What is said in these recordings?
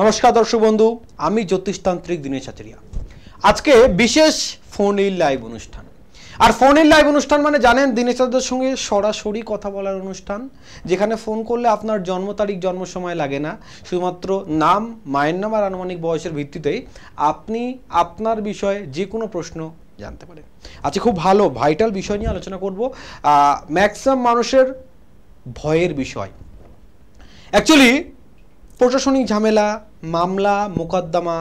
নমস্কার দর্শক বন্ধু, আমি জ্যোতিষতান্ত্রিক দিনেশ আচারিয়া। আজকে বিশেষ ফোন ইন লাইভ অনুষ্ঠান। আর ফোন ইন লাইভ অনুষ্ঠান মানে জানেন, দিনেশ আচার্যের সঙ্গে সরাসরি কথা বলার অনুষ্ঠান, যেখানে ফোন করলে আপনার জন্ম তারিখ জন্ম সময় লাগে না, শুধুমাত্র নাম, মায়ের নাম আর আনুমানিক বয়সের ভিত্তিতেই আপনি আপনার বিষয়ে যে কোনো প্রশ্ন জানতে পারেন। আজকে খুব ভালো ভাইটাল বিষয় নিয়ে আলোচনা করব, ম্যাক্সিমাম মানুষের ভয়ের বিষয়। অ্যাকচুয়ালি প্রশাসনিক ঝামেলা, মামলা, মোকদ্দমা,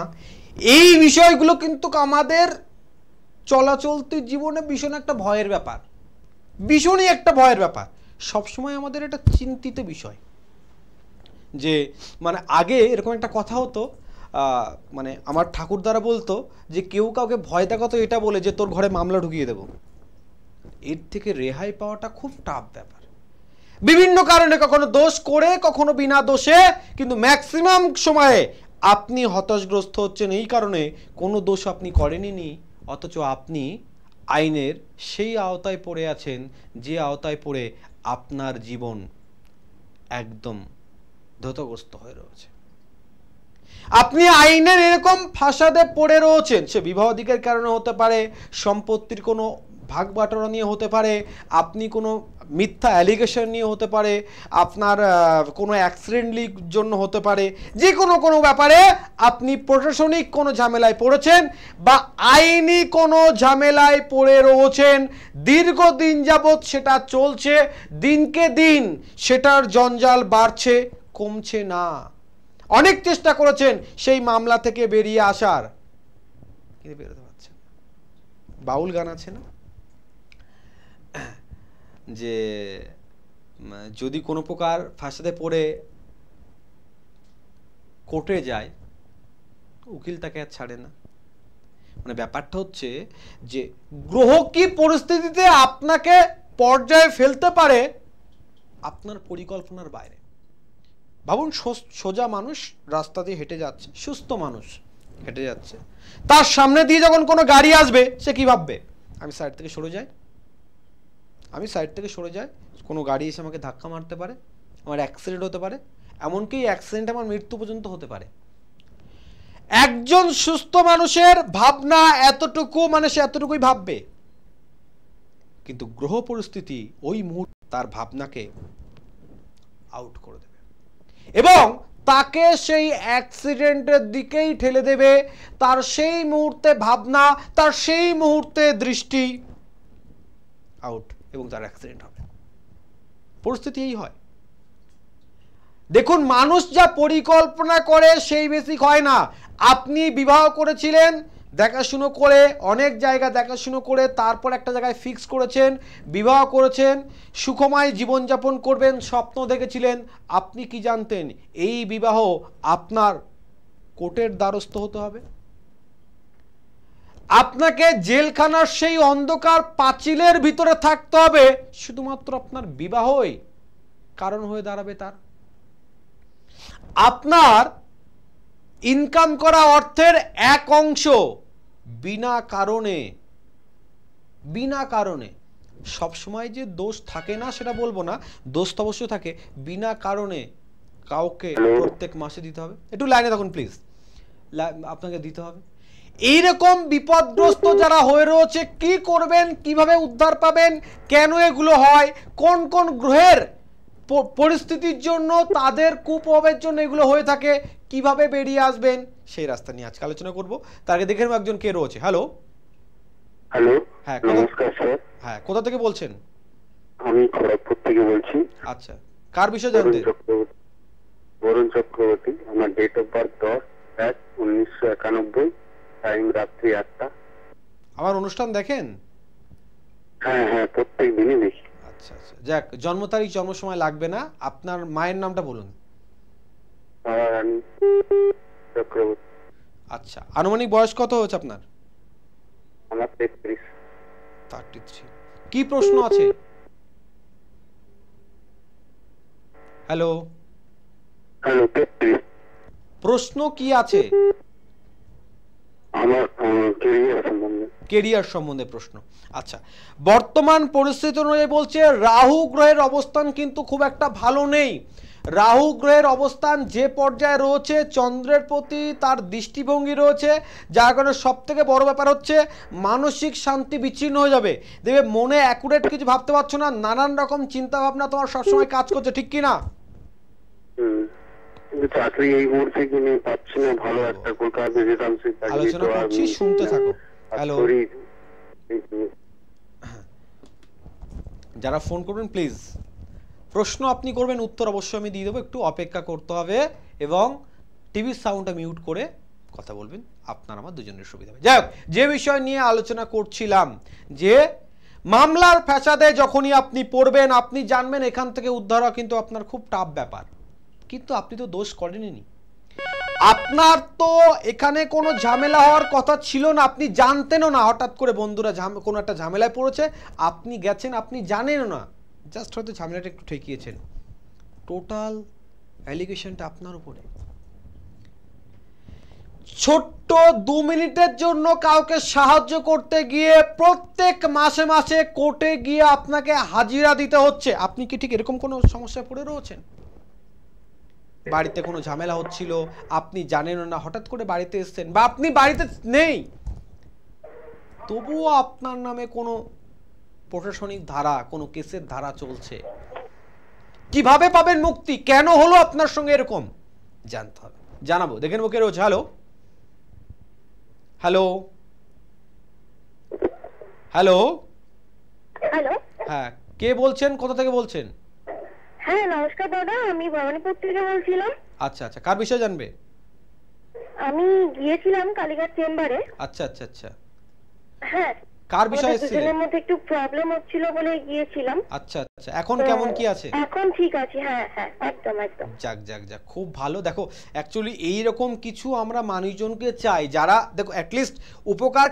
এই বিষয়গুলো কিন্তু আমাদের চলাচলতি জীবনে ভীষণ একটা ভয়ের ব্যাপার, ভীষণই একটা ভয়ের ব্যাপার। সবসময় আমাদের এটা চিন্তিত বিষয় যে মানে আগে এরকম একটা কথা হতো, মানে আমার ঠাকুরদারা বলতো যে কেউ কাউকে ভয় দেখাতো এটা বলে যে তোর ঘরে মামলা ঢুকিয়ে দেব। এর থেকে রেহাই পাওয়াটা খুব টাফ ব্যাপার, বিভিন্ন কারণে, কখনো দোষ করে কখনো বিনা দোষে, কিন্তু ম্যাক্সিমাম সময়ে আপনি হতাশগ্রস্ত হচ্ছেন এই কারণে কোনো দোষ আপনি করেননি, অথচ আপনি আইনের সেই আওতায় পড়ে আছেন যে আওতায় পড়ে আপনার জীবন একদম ধ্বংসগ্রস্ত হয়ে রয়েছে। আপনি আইনের এরকম ফাসাদে পড়ে রয়েছেন, সে বিবাহ দিকের কারণে হতে পারে, সম্পত্তির কোনো ভাগ বাটোয়ারা নিয়ে হতে পারে, আপনি কোনো মিথ্যা অ্যালিগেশন নিয়ে হতে পারে, আপনার কোনো অ্যাক্সিডেন্টলির জন্য হতে পারে, যে কোনো ব্যাপারে আপনি প্রশাসনিক কোনো ঝামেলায় পড়েছেন বা আইনি কোনো ঝামেলায় পড়ে রয়েছেন। দীর্ঘদিন যাবৎ সেটা চলছে, দিনকে দিন সেটার জঞ্জাল বাড়ছে, কমছে না। অনেক চেষ্টা করেছেন সেই মামলা থেকে বেরিয়ে আসার, কিন্তু বেরোতে পারছেন না। বাউল গান আছে না যে যদি কোনো প্রকার ফাঁসাতে পড়ে কোর্টে যায়, উকিল তাকে আর ছাড়ে না। মানে ব্যাপারটা হচ্ছে যে গ্রহ কি পরিস্থিতিতে আপনাকে পর্যায়ে ফেলতে পারে আপনার পরিকল্পনার বাইরে। ভাবুন, সোজা মানুষ রাস্তা দিয়ে হেঁটে যাচ্ছে, সুস্থ মানুষ হেঁটে যাচ্ছে, তার সামনে দিয়ে যখন কোনো গাড়ি আসবে সে কি ভাববে? আমি সাইড থেকে সরে যাই, কোনো গাড়ি এসে আমাকে ধাক্কা মারতে পারে, আমার অ্যাক্সিডেন্ট হতে পারে, এমনকি অ্যাক্সিডেন্ট আমার মৃত্যু পর্যন্ত হতে পারে। একজন সুস্থ মানুষের ভাবনা এতটুকু, মানে সে এতটুকুই ভাববে, কিন্তু গ্রহ পরিস্থিতি ওই মুহূর্তে তার ভাবনাকে আউট করে দেবে এবং তাকে সেই অ্যাক্সিডেন্টের দিকেই ঠেলে দেবে। তার সেই মুহূর্তে ভাবনা, তার সেই মুহূর্তে দৃষ্টি আউট, এবং তার অ্যাক্সিডেন্ট হবে। পরিস্থিতি এই হয়। দেখুন, মানুষ যা পরিকল্পনা করে সেই বেসিক হয় না। আপনি বিবাহ করেছিলেন, দেখাশুনো করে, অনেক জায়গা দেখাশুনো করে তারপর একটা জায়গায় ফিক্স করেছেন, বিবাহ করেছেন, সুখময় জীবনযাপন করবেন, স্বপ্ন দেখেছিলেন। আপনি কি জানতেন এই বিবাহ আপনার কোর্টের দ্বারস্থ হতে হবে? আপনাকে জেলখানার সেই অন্ধকার পাঁচিলের ভিতরে থাকতে হবে, শুধুমাত্র আপনার বিবাহই কারণ হয়ে দাঁড়াবে তার। আপনার ইনকাম করা অর্থের এক অংশ বিনা কারণে, সবসময় যে দোষ থাকে না সেটা বলবো না, দোষ তো অবশ্যই থাকে, বিনা কারণে কাউকে প্রত্যেক মাসে দিতে হবে। একটু লাইনে থাকুন প্লিজ, আপনাকে দিতে হবে। এইরকম বিপদগ্রস্ত যারা হয়ে রয়েছে, কি করবেন, কিভাবে উদ্ধার পাবেন, কেন এগুলো হয়, কোন কোন গ্রহের পরিস্থিতির জন্য, তাদের কুপ্রভাবের জন্য এগুলো হয়ে থাকে, কিভাবে বেরিয়ে আসবেন, সেই রাস্তা নিয়ে আজকে আলোচনা করব। তার আগে দেখে নেব একজন কে রয়েছে। হ্যালো হ্যালো, নমস্কার স্যার। হ্যাঁ, কোথা থেকে বলছেন? আমি খড়গপুর থেকে বলছি। আচ্ছা, কার বিষয়ে জানতে? বরুণ চক্রবর্তী। আমার ডেট অফ বার্থ 10/1/1991, টাইম রাত্রি 8টা। আমার অনুষ্ঠান দেখেন? হ্যাঁ, প্রত্যেক দিনই দেখি। আচ্ছা, যাক, জন্ম তারিখ জন্ম সময় লাগবে না, আপনার মায়ের নামটা বলুন। চক্রবর্তী। আচ্ছা, আনুমানিক বয়স কত হচ্ছে আপনার? আমার 33। কি প্রশ্ন আছে? হ্যালো, 33। প্রশ্ন কি আছে? আমার ক্যারিয়ার সম্বন্ধে। কেরিয়ার সম্বন্ধে প্রশ্ন। আচ্ছা, বর্তমান পরিস্থিতি অনুযায়ী বলছে রাহু গ্রহের অবস্থান কিন্তু খুব একটা ভালো নেই। রাহু গ্রহের অবস্থান যে পর্যায়ে রয়েছে, চন্দ্রের প্রতি তার দৃষ্টিভঙ্গি রয়েছে, যার কারণে সব থেকে বড় ব্যাপার হচ্ছে মানসিক শান্তি বিচ্ছিন্ন হয়ে যাবে। দেখবে মনে অ্যাকুরেট কিছু ভাবতে পারছো না, নানান রকম চিন্তা ভাবনা তোমার সবসময় কাজ করছে, ঠিক কি না? চাকরি এই মুহূর্তে কিনে পাচ্ছি না, ভালো একটা কলকাতায় যেতাম, আলোচনা করছি, শুনতে থাকো। হ্যালো, যারা ফোন করবেন প্লিজ প্রশ্ন আপনি করবেন, উত্তর অবশ্যই আমি দিয়ে দেবো, একটু অপেক্ষা করতে হবে এবং টিভির সাউন্ডটা মিউট করে কথা বলবেন, আপনার আমার দুজনের সুবিধা হবে। যাই হোক, যে বিষয় নিয়ে আলোচনা করছিলাম যে মামলার ফ্যাসাদে যখনই আপনি পড়বেন, আপনি জানবেন এখান থেকে উদ্ধার হওয়া কিন্তু আপনার খুব টাফ ব্যাপার, কিন্তু আপনি তো দোষ করেননি, আপনার তো এখানে কোনো ঝামেলা হওয়ার কথা ছিল না, আপনি জানতেনও না, হঠাৎ করে বন্ধুরা কোনো একটা ঝামেলায় পড়েছে, আপনি গেছেন, আপনি জানেনও না, জাস্ট হয়তো ঝামেলাটা একটু ঠেকিয়েছেন, টোটাল অ্যালিগেশনটা আপনার উপরে। ছোট্ট 2 মিনিটের জন্য কাউকে সাহায্য করতে গিয়ে প্রত্যেক মাসে মাসে কোর্টে গিয়ে আপনাকে হাজিরা দিতে হচ্ছে। আপনি কি ঠিক এরকম কোনো সমস্যায় পড়ে রয়েছেন? বাড়িতে কোনো ঝামেলা হচ্ছিল, আপনি জানেন না, হঠাৎ করে বাড়িতে এসেছেন বা আপনি বাড়িতে নেই, তবুও আপনার নামে কোনো প্রশাসনিক ধারা, কোনো কেসের ধারা চলছে, কিভাবে পাবেন মুক্তি? কেন হলো আপনার সঙ্গে এরকম? জানতে হবে, জানাবো। দেখেন ওকে রোজ। হ্যালো হ্যালো হ্যালো হ্যালো, হ্যাঁ, কে বলছেন, কোথা থেকে বলছেন? হ্যাঁ নমস্কার দাদা, আমি ভবানীপুর থেকে বলছিলাম। আচ্ছা আচ্ছা, কার বিষয়ে জানবে? আমি গিয়েছিলাম কালীঘাট চেম্বারে। আচ্ছা আচ্ছা আচ্ছা, হ্যাঁ, কার বিষয়ে এসেছিলেন? দুজনের মধ্যে একটু প্রবলেম হচ্ছিল বলে গিয়েছিলাম। আচ্ছা আচ্ছা, এখন কেমন কি আছে? এখন ঠিক আছে, হ্যাঁ হ্যাঁ, একদম একদম। যাক যাক যাক, খুব ভালো। দেখো অ্যাকচুয়ালি এইরকম কিছু আমরা মানুষজনকে চাই যারা, দেখো অ্যাটলিস্ট উপকার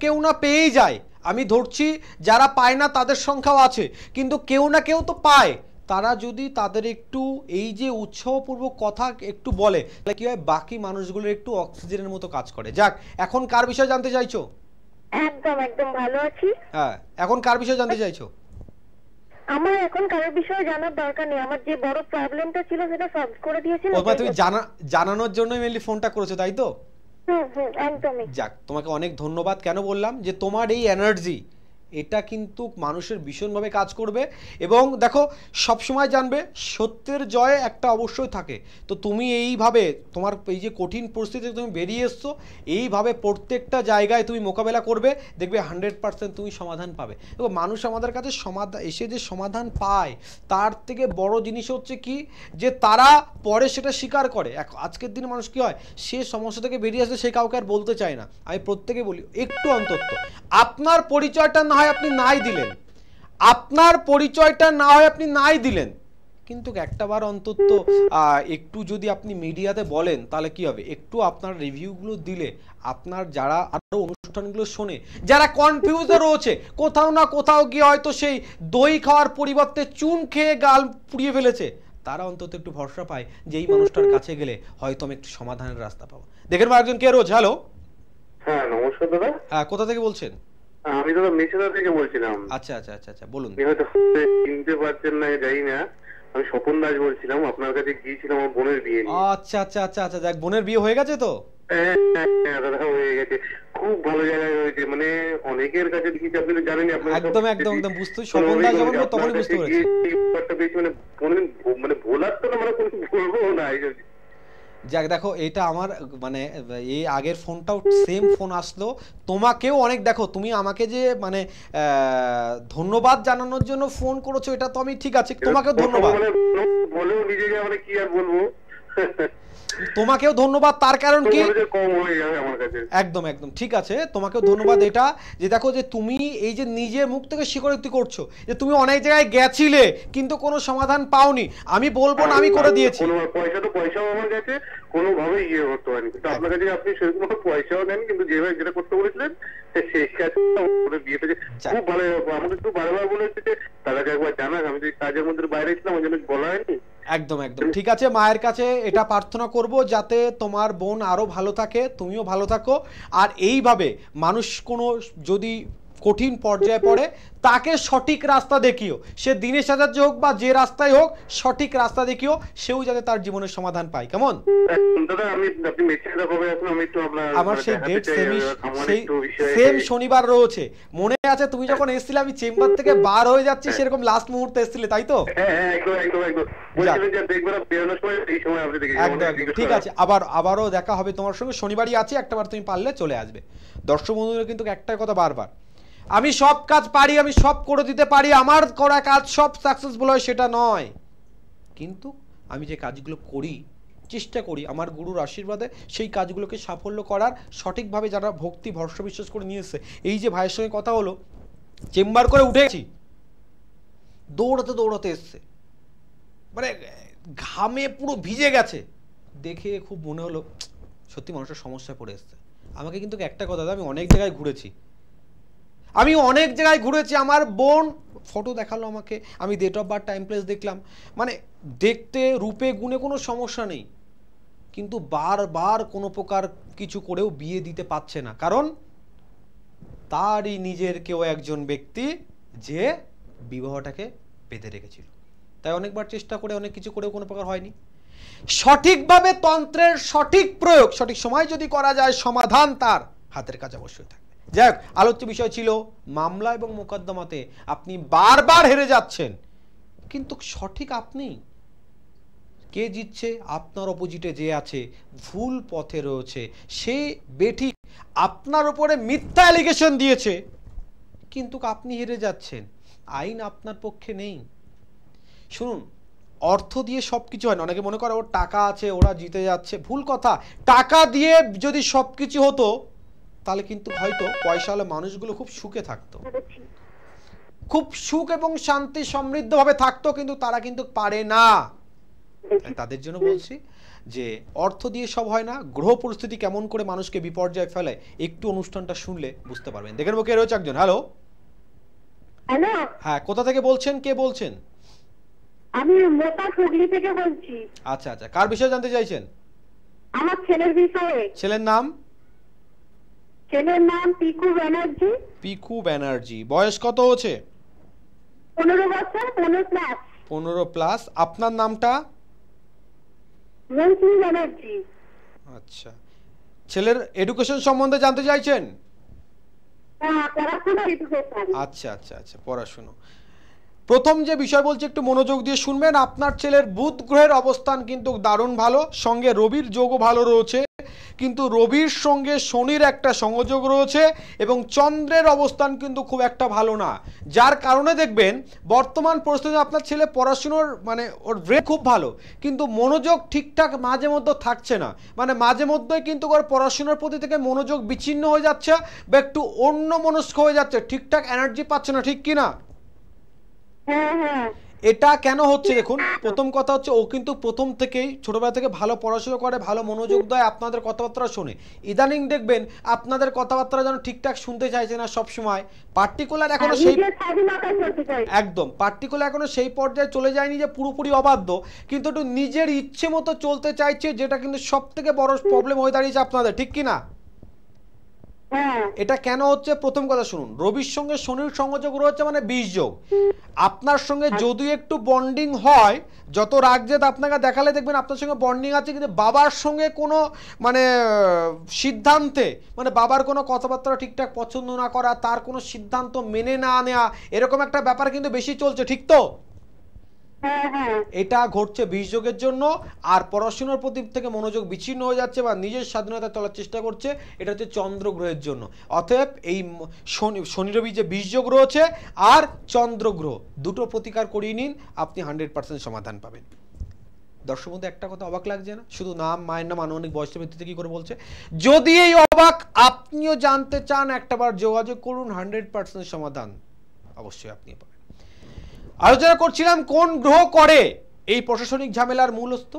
কেউ না পেয়েই যায়, আমি ধরছি যারা পায় না তাদের সংখ্যাও আছে, কিন্তু কেউ না কেউ তো পায়, তারা যদি তাদের একটু এই যে উৎসাহপূর্বক কথা একটু বলে, তাহলে কি হয়, বাকি মানুষগুলোর একটু অক্সিজেনের মতো কাজ করে। যাক, এখন কার বিষয়ে জানতে চাইছো? একদম একদম ভালো আছি। হ্যাঁ, এখন কার বিষয়ে জানতে চাইছো? আমার এখন কারোর বিষয়ে জানার দরকার নেই, আমার যে বড় প্রবলেমটা ছিল সেটা সলভ করে দিয়েছেন। ওটা তুমি জানানোর জন্যই মেইনলি ফোনটা করেছো, তাই তো? একদমই। যাক, তোমাকে অনেক ধন্যবাদ। কেন বললাম যে তোমার এই এনার্জি, এটা কিন্তু মানুষের ভীষণভাবে কাজ করবে। এবং দেখো, সবসময় জানবে সত্যের জয় একটা অবশ্যই থাকে। তো তুমি এইভাবে তোমার এই যে কঠিন পরিস্থিতি তুমি বেরিয়ে এসছো, এইভাবে প্রত্যেকটা জায়গায় তুমি মোকাবেলা করবে, দেখবে 100% তুমি সমাধান পাবে। দেখো, মানুষ আমাদের কাছে এসে যে সমাধান পায়, তার থেকে বড় জিনিস হচ্ছে কি, যে তারা পরে সেটা স্বীকার করে। আজকের দিনে মানুষ কি হয়, সে সমস্যা থেকে বেরিয়ে আসলে সে কাউকে আর বলতে চায় না। আমি প্রত্যেকে বলি, একটু অন্তত আপনার পরিচয়টা না হয় আপনি নাই দিলেন, আপনার পরিচয়টা না হয় আপনি নাই দিলেন, কিন্তু একটাবার অন্তত একটু যদি আপনি মিডিয়াতে বলেন, তাহলে কি হবে, একটু আপনার রিভিউগুলো দিলে আপনার যারা আরো অনুষ্ঠানগুলো শোনে, যারা কনফিউজে রয়েছে, কোথাও না কোথাও গিয়ে হয়তো সেই দই খাওয়ার পরিবর্তে চুন খেয়ে গাল পুড়িয়ে ফেলেছে, তারা অন্তত একটু ভরসা পায় যে এই মানুষটার কাছে গেলে হয়তো আমি একটু সমাধানের রাস্তা পাবো। দেখেন একজন কে রোজ। হ্যালো, হ্যাঁ নমস্কার দাদা। হ্যাঁ, কোথা থেকে বলছেন? আমি দাদা মেছেদা থেকে বলছিলাম। আচ্ছা আচ্ছা আচ্ছা আচ্ছা, বলুন। হয়তো চিনতে পারছেন না, জানি না, আমি স্বপন দাস বলছিলাম, আপনার কাছে গিয়েছিলাম আমার বোনের বিয়ে নিয়ে। আচ্ছা আচ্ছা আচ্ছা আচ্ছা, যাক, বোনের বিয়ে হয়ে গেছে তো? হ্যাঁ দাদা, হয়ে গেছে, খুব ভালো জায়গায় হয়েছে, মানে অনেকের কাছে দেখেছি, আপনি তো জানেন। একদম একদম একদম, বুঝতে স্বপন দাস যখন তখনই বুঝতে পেরেছি। মানে কোনোদিন মানে ভোলার তো না, মানে বলবো না। যাক, দেখো এটা আমার মানে এই আগের ফোনটাও সেম ফোন আসলো, তোমাকেও অনেক, দেখো তুমি আমাকে যে মানে ধন্যবাদ জানানোর জন্য ফোন করেছো, এটা তো আমি ঠিক আছে, তোমাকেও ধন্যবাদ। বলেও নিজেকে মানে কি আর বলবো, তোমাকেও ধন্যবাদ। তার কারণ কি, কম হয়ে যাবে আমার কাছে। একদম একদম ঠিক আছে, তোমাকেও ধন্যবাদ। এটা যে দেখো, যে তুমি এই যে নিজের মুখ থেকে স্বীকারোক্তি করছো যে তুমি অনেক জায়গায় গেছিলে কিন্তু কোনো সমাধান পাওনি, আমি বলবো না আমি করে দিয়েছি। পয়সাও আমার কাছে কোনোভাবে ইয়ে করতে পারেনি, কিন্তু আপনার কাছে আপনি সেরকম পয়সাও নেন, কিন্তু যেভাবে যেটা করতে বলেছিলেন সেই কাজটা বিয়েতে খুব ভালো। আমাকে একটু বারবার বলে হচ্ছে যে দাদাকে একবার জানাস, আমি যে কাজের মধ্যে বাইরে ছিলাম ওই জন্য বলা হয়নি, একদম একদম ঠিক আছে, মায়ের কাছে এটা প্রার্থনা করব যাতে তোমার বোন আরো ভালো থাকে, তুমিও ভালো থাকো। আর এইভাবে মানুষ কোনো যদি কঠিন পর্যায়ে পড়ে তাকে সঠিক রাস্তা দেখিও, সে দিনেশ আচার্য হোক বা যে রাস্তায় হোক, সঠিক রাস্তা দেখিও, সেও যাতে তার জীবনের সমাধান পায়। কেমন দাদা আমি আপনি মেসেজটা কবে আসুন, আমি একটু আপনার আমার সেই ডেট সেম শনিবার রয়েছে, মনে আছে তুমি যখন এসেছিলে আমি চেম্বার থেকে বার হয়ে যাচ্ছি সেরকম লাস্ট মুহূর্তে এসেছিলে তাই তো? হ্যাঁ একদম একদম একদম বলছিলেন যে দেখবেন বেরোনোর সময় এই সময় আপনি দেখে একদম ঠিক আছে, আবারও দেখা হবে তোমার সঙ্গে, শনিবারই আছে, একটাবার তুমি পারলে চলে আসবে। দর্শক বন্ধুরা কিন্তু একটাই কথা বারবার, আমি সব কাজ পারি, আমি সব করে দিতে পারি, আমার করা কাজ সব সাকসেসফুল হয় সেটা নয়, কিন্তু আমি যে কাজগুলো করি চেষ্টা করি আমার গুরুর আশীর্বাদে সেই কাজগুলোকে সাফল্য করার, সঠিকভাবে যারা ভক্তি ভরসা বিশ্বাস করে নিয়েছে। এই যে ভাইয়ের সঙ্গে কথা হলো, চেম্বার করে উঠেছি, দৌড়াতে দৌড়াতে এসছে, মানে ঘামে পুরো ভিজে গেছে, দেখে খুব মনে হলো সত্যি মানুষের সমস্যায় পড়ে এসছে। আমাকে কিন্তু একটা কথা, আমি অনেক জায়গায় ঘুরেছি, আমার বোন ফটো দেখালো আমাকে, আমি date of birth time place দেখলাম, মানে দেখতে রূপে গুণে কোনো সমস্যা নেই, কিন্তু বারবার কোনো প্রকার কিছু করেও বিয়ে দিতে পারছে না, কারণ তারই নিজের কেউ একজন ব্যক্তি যে বিবাহটাকে বেঁধে রেখেছিল। তাই অনেকবার চেষ্টা করে অনেক কিছু করেও কোনো প্রকার হয়নি। সঠিকভাবে তন্ত্রের সঠিক প্রয়োগ সঠিক সময় যদি করা যায়, সমাধান তার হাতের কাছে অবশ্যই থাকে। যাই হোক, আলোচ্য বিষয় ছিল মামলা এবং মোকদ্দমাতে আপনি বারবার হেরে যাচ্ছেন, কিন্তু সঠিক আপনি, কে জিতছে? আপনার অপোজিটে যে আছে ভুল পথে রয়েছে, সে বেঠিক আপনার উপরে মিথ্যা অ্যালিগেশন দিয়েছে, কিন্তু আপনি হেরে যাচ্ছেন, আইন আপনার পক্ষে নেই। শুনুন, অর্থ দিয়ে সবকিছু হয় না। অনেকে মনে করে ওর টাকা আছে ওরা জিতে যাচ্ছে, ভুল কথা। টাকা দিয়ে যদি সবকিছু হতো তাহলে কিন্তু হয়তো পয়সাওয়ালা মানুষগুলো খুব সুখে থাকতো, খুব সুখ এবং শান্তি সমৃদ্ধভাবে থাকতো, কিন্তু তারা কিন্তু পারে না। তাদের জন্য বলছি যে অর্থ দিয়ে সব হয় না, গ্রহ পরিস্থিতি কেমন করে মানুষকে বিপর্যয় ফেলে, একটু অনুষ্ঠানটা শুনলে বুঝতে পারবেন। দেখে নেবো কে রয়েছে একজন। হ্যালো, হ্যাঁ, কোথা থেকে বলছেন, কে বলছেন? আমি মোটা হুগলি থেকে বলছি। আচ্ছা আচ্ছা, কার বিষয়ে জানতে চাইছেন? আমার ছেলের বিষয়ে। ছেলের নাম? ছেলের নাম পিকু ব্যানার্জি। পিকু ব্যানার্জি। বয়স কত হচ্ছে? 15 বছর, 15 প্লাস। 15 প্লাস। আপনার নামটা? রঞ্জনী ব্যানার্জি। আচ্ছা, ছেলের এডুকেশন সম্বন্ধে জানতে চাইছেন? হ্যাঁ, পড়াশোনা এডুকেশন। আচ্ছা আচ্ছা আচ্ছা, পড়াশোনা। প্রথম যে বিষয় বলছি একটু মনোযোগ দিয়ে শুনবেন। আপনার ছেলের বুধ গ্রহের অবস্থান কিন্তু দারুণ ভালো, সঙ্গে রবির যোগও ভালো রয়েছে, কিন্তু রবির সঙ্গে শনির একটা সংযোগ রয়েছে এবং চন্দ্রের অবস্থান কিন্তু খুব একটা ভালো না, যার কারণে দেখবেন বর্তমান পরিস্থিতিতে আপনার ছেলে পড়াশুনোর মানে ওর ব্রেন খুব ভালো, কিন্তু মনোযোগ ঠিকঠাক মাঝে মধ্যে থাকছে না, মানে মাঝে মধ্যেই কিন্তু ওর পড়াশোনার প্রতি থেকে মনোযোগ বিচ্ছিন্ন হয়ে যাচ্ছে বা একটু অন্য মনস্ক হয়ে যাচ্ছে, ঠিকঠাক এনার্জি পাচ্ছে না, ঠিক কিনা? এটা কেন হচ্ছে দেখুন, প্রথম কথা হচ্ছে ও কিন্তু প্রথম থেকেই ছোটবেলা থেকে ভালো পড়াশোনা করে, ভালো মনোযোগ দেয়, আপনাদের কথাবার্তা শোনে। ইদানিং দেখবেন আপনাদের কথাবার্তা যেন ঠিকঠাক শুনতে চাইছে না সব সময়, পার্টিকুলার এখনো সেই একদম পার্টিকুলার এখনো সেই পর্যায়ে চলে যায়নি যে পুরোপুরি অবাধ্য, কিন্তু একটু নিজের ইচ্ছে মতো চলতে চাইছে, যেটা কিন্তু সব থেকে বড় প্রবলেম হয়ে দাঁড়িয়েছে আপনাদের, ঠিক কিনা? এটা কেন হচ্ছে? প্রথম কথা শুনুন, রবির সঙ্গে শনির সংযোগ রয়েছে মানে 20 যোগ। আপনার সঙ্গে যদি একটু বন্ডিং হয়, যত রাগ জেদ আপনাকে দেখালে দেখবেন আপনার সঙ্গে বন্ডিং আছে, কিন্তু বাবার সঙ্গে কোনো মানে সিদ্ধান্তে, মানে বাবার কোনো কথাবার্তা ঠিকঠাক পছন্দ না করা, তার কোনো সিদ্ধান্ত মেনে না নেওয়া, এরকম একটা ব্যাপার কিন্তু বেশি চলছে, ঠিক তো? এটা ঘটছে 20 যোগের জন্য। আর পড়াশোনার প্রতি থেকে মনোযোগ বিচ্ছিন্ন হয়ে যাচ্ছে বা নিজের স্বাধীনতা চলার চেষ্টা করছে, এটা হচ্ছে চন্দ্র গ্রহের জন্য। অতএব এই শনি রবি যে 20 যোগ রয়েছে আর চন্দ্র গ্রহ দুটো প্রতিকার করিয়ে নিন, আপনি 100% সমাধান পাবেন। দর্শক মধ্যে একটা কথা অবাক লাগছে না? শুধু নাম, মায়ের নাম, আনুমানিক বয়সের ভিত্তিতে কি করে বলছে? যদি এই অবাক আপনিও জানতে চান, একটাবার যোগাযোগ করুন, 100% সমাধান অবশ্যই আপনি পাবেন। আলোচনা করছিলাম কোন গ্রহ করে এই প্রশাসনিক ঝামেলার মূলস্থ।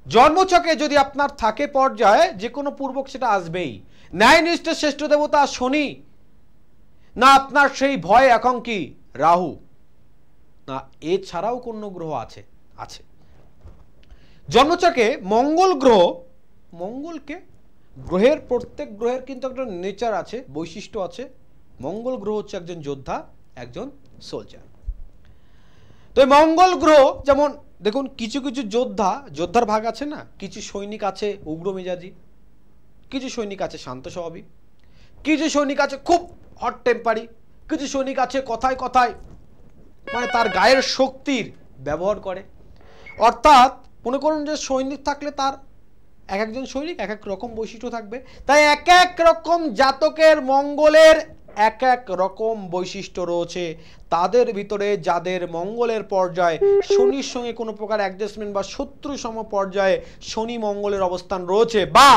জন্মছকে যদি আপনার থাকে পর্যায়ে যে কোনো পূর্বক সেটা আসবেই। ন্যায়নিষ্ঠের শ্রেষ্ঠ দেবতা শনি, না আপনার সেই ভয় এখন কি রাহু, না এছাড়াও কোন গ্রহ আছে? আছে। জন্মছকে মঙ্গল গ্রহ, মঙ্গলকে গ্রহের, প্রত্যেক গ্রহের কিন্তু একটা নেচার আছে, বৈশিষ্ট্য আছে। মঙ্গল গ্রহ হচ্ছে একজন যোদ্ধা, একজন সোলজার। তো এই মঙ্গল গ্রহ যেমন দেখুন, কিছু কিছু যোদ্ধার ভাগ আছে না, কিছু সৈনিক আছে উগ্র মেজাজি, কিছু সৈনিক আছে শান্ত স্বভাবী, কিছু সৈনিক আছে খুব হট টেম্পারি, কিছু সৈনিক আছে কথায় কথায় মানে তার গায়ের শক্তির ব্যবহার করে। অর্থাৎ মনে করুন যে সৈনিক থাকলে তার এক একজন সৈনিক এক এক রকম বৈশিষ্ট্য থাকবে। তাই এক এক রকম জাতকের মঙ্গলের এক এক রকম বৈশিষ্ট্য রয়েছে। তাদের ভিতরে যাদের মঙ্গলের পর্যায়ে শনির সঙ্গে কোনো প্রকার অ্যাডজাস্টমেন্ট বা শত্রু সম পর্যায়ে শনি মঙ্গলের অবস্থান রয়েছে বা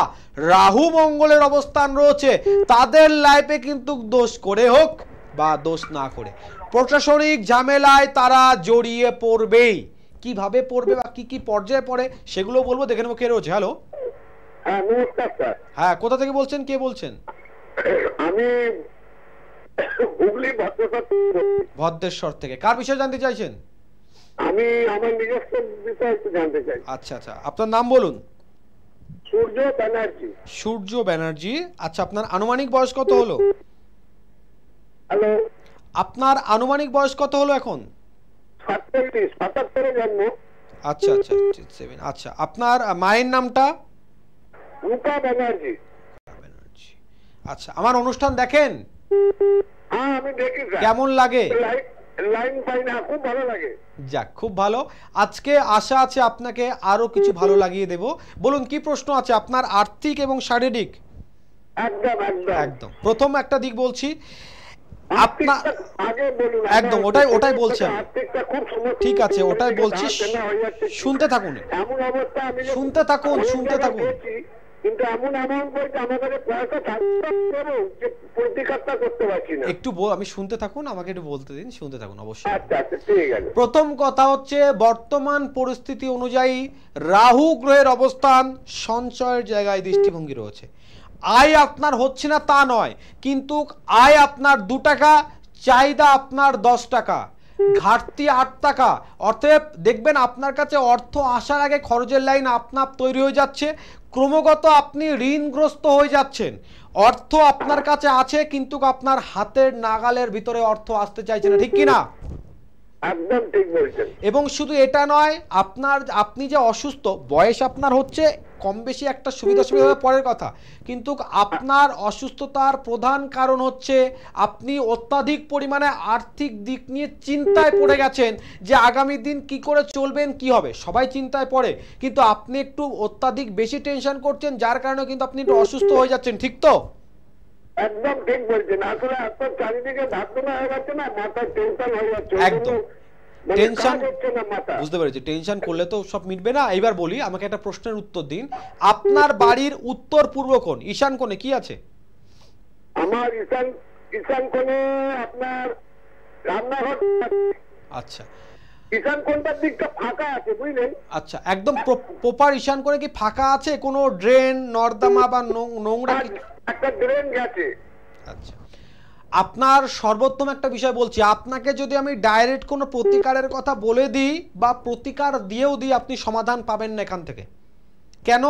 রাহু মঙ্গলের অবস্থান রয়েছে, তাদের লাইফে কিন্তু দোষ করে হোক বা দোষ না করে প্রশাসনিক ঝামেলায় তারা জড়িয়ে পড়বেই। কিভাবে পড়বে বা কি কি পর্যায়ে পড়ে সেগুলো বলবো। দেখে নেবো কে রয়েছে। হ্যালো, হ্যাঁ নমস্কার স্যার। হ্যাঁ, কোথা থেকে বলছেন, কে বলছেন? আমি হুগলি ভদ্রেশ্বর থেকে। কার বিষয়ে জানতে চাইছেন? আমি আমার নিজস্ব বিষয়ে একটু জানতে চাই। আচ্ছা আচ্ছা, আপনার নাম বলুন। সূর্য ব্যানার্জি। সূর্য ব্যানার্জি। আচ্ছা, আপনার আনুমানিক বয়স কত হলো? হ্যালো, আপনার আনুমানিক বয়স কত হলো এখন? 77 জন্ম। আচ্ছা আচ্ছা, 7। আচ্ছা, আপনার মায়ের নামটা? রূপা ব্যানার্জি। আচ্ছা, আমার অনুষ্ঠান দেখেন? হ্যাঁ আমি দেখি স্যার। কেমন লাগে? লাইন পাই না, খুব ভালো লাগে। যাক, খুব ভালো। আজকে আশা আছে আপনাকে আরো কিছু ভালো লাগিয়ে দেব। বলুন কি প্রশ্ন আছে আপনার? আর্থিক এবং শারীরিক? একদম একদম একদম। প্রথম একটা দিক বলছি আপনার, আগে বলুন। একদম ওটাই বলছি আমি। ঠিক আছে, ওটাই বলছি, শুনতে থাকুন। এমন অবস্থা আমি শুনতে থাকুন, শুনতে থাকুন। কিন্তু এমন এমন বলছে আমার কাছে পয়সা থাকতে যে প্রতিকারটা করতে পারছি না। একটু আমি শুনতে থাকুন, আমাকে একটু বলতে দিন, শুনতে থাকুন অবশ্যই। আচ্ছা আচ্ছা, ঠিক আছে। প্রথম কথা হচ্ছে বর্তমান পরিস্থিতি অনুযায়ী রাহু গ্রহের অবস্থান সঞ্চয়ের জায়গায় দৃষ্টিভঙ্গি রয়েছে। আয় আপনার হচ্ছে না তা নয়, কিন্তু আয় আপনার 2 টাকা, চাহিদা আপনার 10 টাকা, ঘাটতি 8 টাকা। অতএব দেখবেন আপনার কাছে অর্থ আসার আগে খরচের লাইন আপনার তৈরি হয়ে যাচ্ছে। ক্রমাগত আপনি ঋণগ্রস্ত হয়ে যাচ্ছেন। অর্থ আপনার কাছে আছে কিন্তু আপনার হাতের নাগালের ভিতরে অর্থ আসতে চাইছে না, ঠিক কি না? একদম ঠিক বলছেন। এবং শুধু এটা নয়, আপনি যে অসুস্থ, বয়স আপনার হচ্ছে কম বেশি একটা সুবিধা পরের কথা, কিন্তু আপনার অসুস্থতার প্রধান কারণ হচ্ছে আপনি অত্যাধিক পরিমাণে আর্থিক দিক নিয়ে চিন্তায় পড়ে গেছেন যে আগামী দিন কি করে চলবেন, কি হবে। সবাই চিন্তায় পড়ে, কিন্তু আপনি একটু অত্যাধিক বেশি টেনশন করছেন, যার কারণে কিন্তু আপনি একটু অসুস্থ হয়ে যাচ্ছেন, ঠিক তো? একদম ঠিক বলছেন। আসলে আপনার চারিদিকে ধাক্কা হয়ে যাচ্ছে না, মাথায় টেনশন হয়ে যাচ্ছে। একদম টেনশন, বুঝতে পেরেছি। টেনশন করলে তো সব মিটবে না। এবার বলি, আমাকে একটা প্রশ্নের উত্তর দিন। আপনার বাড়ির উত্তর পূর্ব কোণ, ঈশান কোণে কি আছে? আমার ঈশান কোণে আপনার রান্নাঘর। আচ্ছা, ঈশান কোণটার দিকটা ফাঁকা আছে, বুঝলেন? আচ্ছা, একদম প্রপার ঈশান কোণে কি ফাঁকা আছে? কোনো ড্রেন, নর্দমা বা নোংরা? একটা ড্রেন গেছে। আচ্ছা, আপনার সর্বোত্তম একটা বিষয় বলছি, আপনাকে যদি আমি ডাইরেক্ট কোনো প্রতিকারের কথা বলে দিই বা প্রতিকার দিয়েও দিই, আপনি সমাধান পাবেন না এখান থেকে। কেন?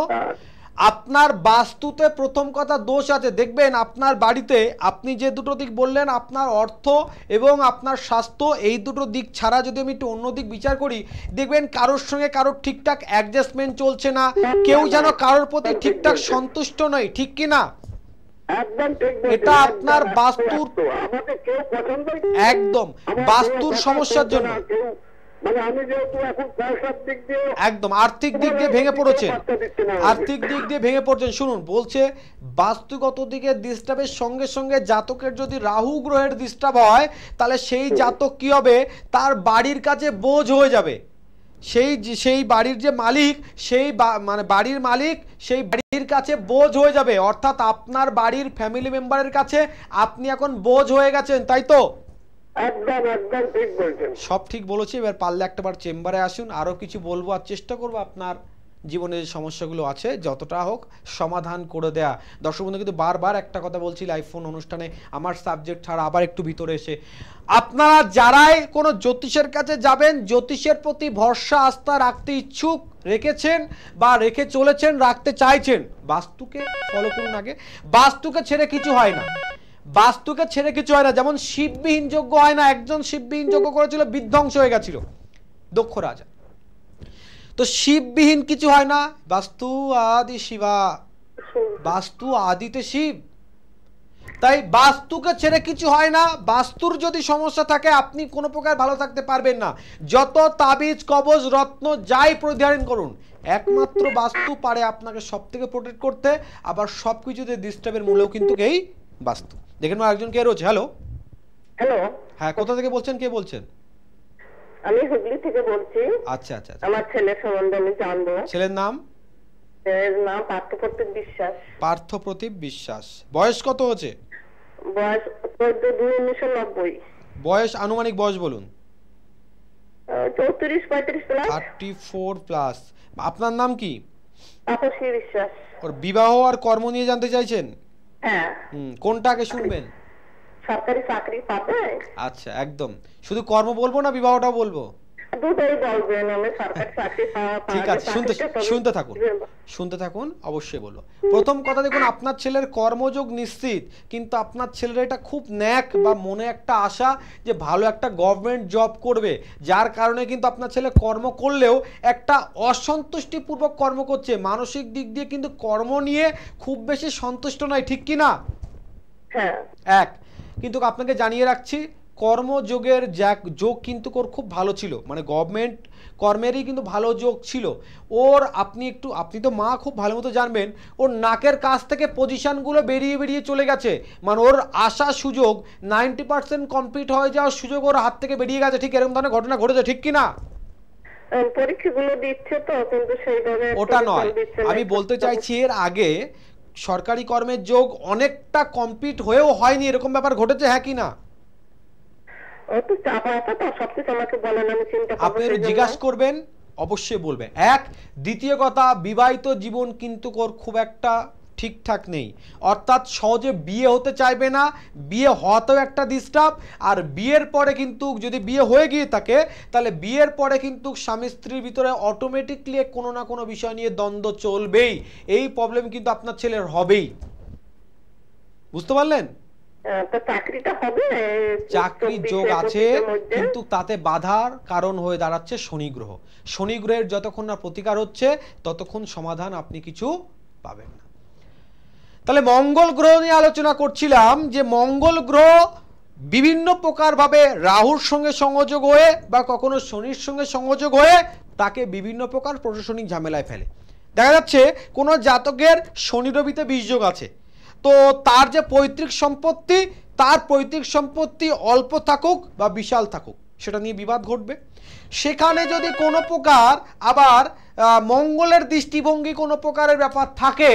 আপনার বাস্তুতে প্রথম কথা দোষ আছে। দেখবেন আপনার বাড়িতে আপনি যে দুটো দিক বললেন, আপনার অর্থ এবং আপনার স্বাস্থ্য, এই দুটো দিক ছাড়া যদি আমি একটু অন্য দিক বিচার করি, দেখবেন কারোর সঙ্গে কারোর ঠিকঠাক অ্যাডজাস্টমেন্ট চলছে না, কেউ যেন কারোর প্রতি ঠিকঠাক সন্তুষ্ট নয়, ঠিক কি না? একদম ঠিক। এটা আপনার বাস্তুর, আমাকে কেউ পছন্দ, একদম বাস্তুর সমস্যার জন্য, মানে আমি যেহেতু এখন পয়সার দিক দিয়ে, একদম আর্থিক দিক দিয়ে ভেঙে পড়েছেন, আর্থিক দিক দিয়ে ভেঙে পড়ছেন। শুনুন, বলছে বাস্তুগত দিকে ডিস্টার্বের সঙ্গে সঙ্গে জাতকের যদি রাহু গ্রহের ডিস্টার্ব হয়, তাহলে সেই জাতক কি হবে, তার বাড়ির কাছে বোঝ হয়ে যাবে। সেই বাড়ির যে মালিক, সেই মানে বাড়ির মালিক সেই বাড়ির কাছে বোঝ হয়ে যাবে। অর্থাৎ আপনার বাড়ির ফ্যামিলি মেম্বারের কাছে আপনি এখন বোঝ হয়ে গেছেন, তাই তো? একদম একদম ঠিক বলছেন। সব ঠিক বলেছি। এবার পারলে একটাবার চেম্বারে আসুন, আরো কিছু বলবো আর চেষ্টা করবো আপনার জীবনে যে সমস্যাগুলো আছে যতটা হোক সমাধান করে দেয়া। দর্শক বন্ধু কিন্তু বারবার একটা কথা বলছি লাইভ ফোন অনুষ্ঠানে, আমার সাবজেক্ট ছাড়া আবার একটু ভিতরে এসে, আপনারা যারাই কোনো জ্যোতিষের কাছে যাবেন, জ্যোতিষের প্রতি ভরসা আস্থা রাখতে ইচ্ছুক, রেখেছেন বা রেখে চলেছেন, রাখতে চাইছেন, বাস্তুকে ফলো করুন আগে। বাস্তুকে ছেড়ে কিছু হয় না, বাস্তুকে ছেড়ে কিছু হয় না। যেমন শিববিহীন যজ্ঞ হয় না, একজন শিববিহীন যজ্ঞ করেছিল, বিধ্বংস হয়ে গেছিল দক্ষ রাজা। তো শিববিহীন কিছু হয় না, বাস্তু আদি শিবা, বাস্তু আদিতে শিব। তাই বাস্তুকে ছেড়ে কিছু হয় না। বাস্তুর যদি সমস্যা থাকে আপনি কোনো প্রকার ভালো থাকতে পারবেন না। যত তাবিজ কবজ রত্ন যাই পরিধান করুন, একমাত্র বাস্তু পারে আপনাকে সব থেকে প্রোটেক্ট করতে। আবার সব কিছুতে ডিস্টার্বের মূলেও কিন্তু এই বাস্তু। দেখেন একজন কে রয়েছে। হ্যালো হ্যালো, হ্যাঁ, কোথা থেকে বলছেন, কে বলছেন? আমি হুগলি থেকে বলছি। আচ্ছা আচ্ছা, আমার ছেলের সম্বন্ধে আমি জানবো। ছেলের নাম? এর নাম পার্থপ্রতিম বিশ্বাস। পার্থপ্রতিম বিশ্বাস। বয়স কত হচ্ছে? বয়স 14/2/1990। বয়স আনুমানিক বয়স বলুন। 34-35 প্লাস। 34 প্লাস। আপনার নাম কি? তাপসী বিশ্বাস। ওর বিবাহ আর কর্ম নিয়ে জানতে চাইছেন? হ্যাঁ। কোনটা আগে শুনবেন? সরকারি চাকরি পাবে? আচ্ছা, একদম। শুধু কর্ম বলবো না বিবাহটাও বলবো? দুটোই বলবেন। আমি সরকারি চাকরি ঠিক আছে, শুনতে থাকুন, শুনতে থাকুন, অবশ্যই বলবো। প্রথম কথা দেখুন, আপনার ছেলের কর্মযোগ নিশ্চিত, কিন্তু আপনার ছেলের এটা খুব ন্যাক বা মনে একটা আশা যে ভালো একটা গভর্নমেন্ট জব করবে, যার কারণে কিন্তু আপনার ছেলে কর্ম করলেও একটা অসন্তুষ্টিপূর্বক কর্ম করছে। মানসিক দিক দিয়ে কিন্তু কর্ম নিয়ে খুব বেশি সন্তুষ্ট নয়, ঠিক কি না? হ্যাঁ। এক, কিন্তু আপনাকে জানিয়ে রাখছি, কর্মযোগের যোগ কিন্তু ওর খুব ভালো ছিল, মানে গভর্নমেন্ট কর্মেরই কিন্তু ভালো যোগ ছিল ওর। আপনি তো মা খুব ভালো মতো জানবেন, ওর নাকের কাছ থেকে পজিশনগুলো বেরিয়ে বেরিয়ে চলে গেছে, মানে ওর আশা সুযোগ 90% কমপ্লিট হয়ে যাওয়ার সুযোগ ওর হাত থেকে বেরিয়ে গেছে। ঠিক এরকম ধরনের ঘটনা ঘটেছে, ঠিক কি না? পরীক্ষাগুলো দিচ্ছে তো, কিন্তু সেইভাবে ওটা নয়, আমি বলতে চাইছি এর আগে সরকারি কর্মের যোগ অনেকটা কমপ্লিট হয়েও হয়নি, এরকম ব্যাপার ঘটেছে, হ্যাঁ কি না? আপনি জিজ্ঞাসা করবেন, অবশ্যই বলবে। এক, দ্বিতীয় কথা, বিবাহিত জীবন কিন্তু খুব একটা ঠিকঠাক নেই, অর্থাৎ সহজে বিয়ে হতে চাইবে না, বিয়ে হওয়াতেও একটা ডিস্টার্ব। আর বিয়ের পরে কিন্তু যদি বিয়ে হয়ে গিয়ে থাকে, তাহলে বিয়ের পরে কিন্তু স্বামী স্ত্রীর ভিতরে অটোমেটিকলি কোনো না কোনো বিষয় নিয়ে দ্বন্দ্ব চলবেই। এই প্রবলেম কিন্তু আপনার ছেলের হবেই, বুঝতে পারলেন? চাকরির যোগ আছে, কিন্তু তাতে বাধার কারণ হয়ে দাঁড়াচ্ছে শনি গ্রহ। শনি গ্রহের যতক্ষণ না প্রতিকার হচ্ছে ততক্ষণ সমাধান আপনি কিছু পাবেন না। তাহলে মঙ্গল গ্রহ নিয়ে আলোচনা করছিলাম, যে মঙ্গল গ্রহ বিভিন্ন প্রকার ভাবে রাহুর সঙ্গে সংযোগ হয়ে বা কখনো শনির সঙ্গে সংযোগ হয়ে তাকে বিভিন্ন প্রকার প্রশাসনিক ঝামেলায় ফেলে। দেখা যাচ্ছে কোনো জাতকের শনি রবিতে 20 যোগ আছে, তো তার যে পৈতৃক সম্পত্তি, তার পৈতৃক সম্পত্তি অল্প থাকুক বা বিশাল থাকুক, সেটা নিয়ে বিবাদ ঘটবে। সেখানে যদি কোনো প্রকার আবার মঙ্গলের দৃষ্টিভঙ্গি কোনো প্রকারের ব্যাপার থাকে,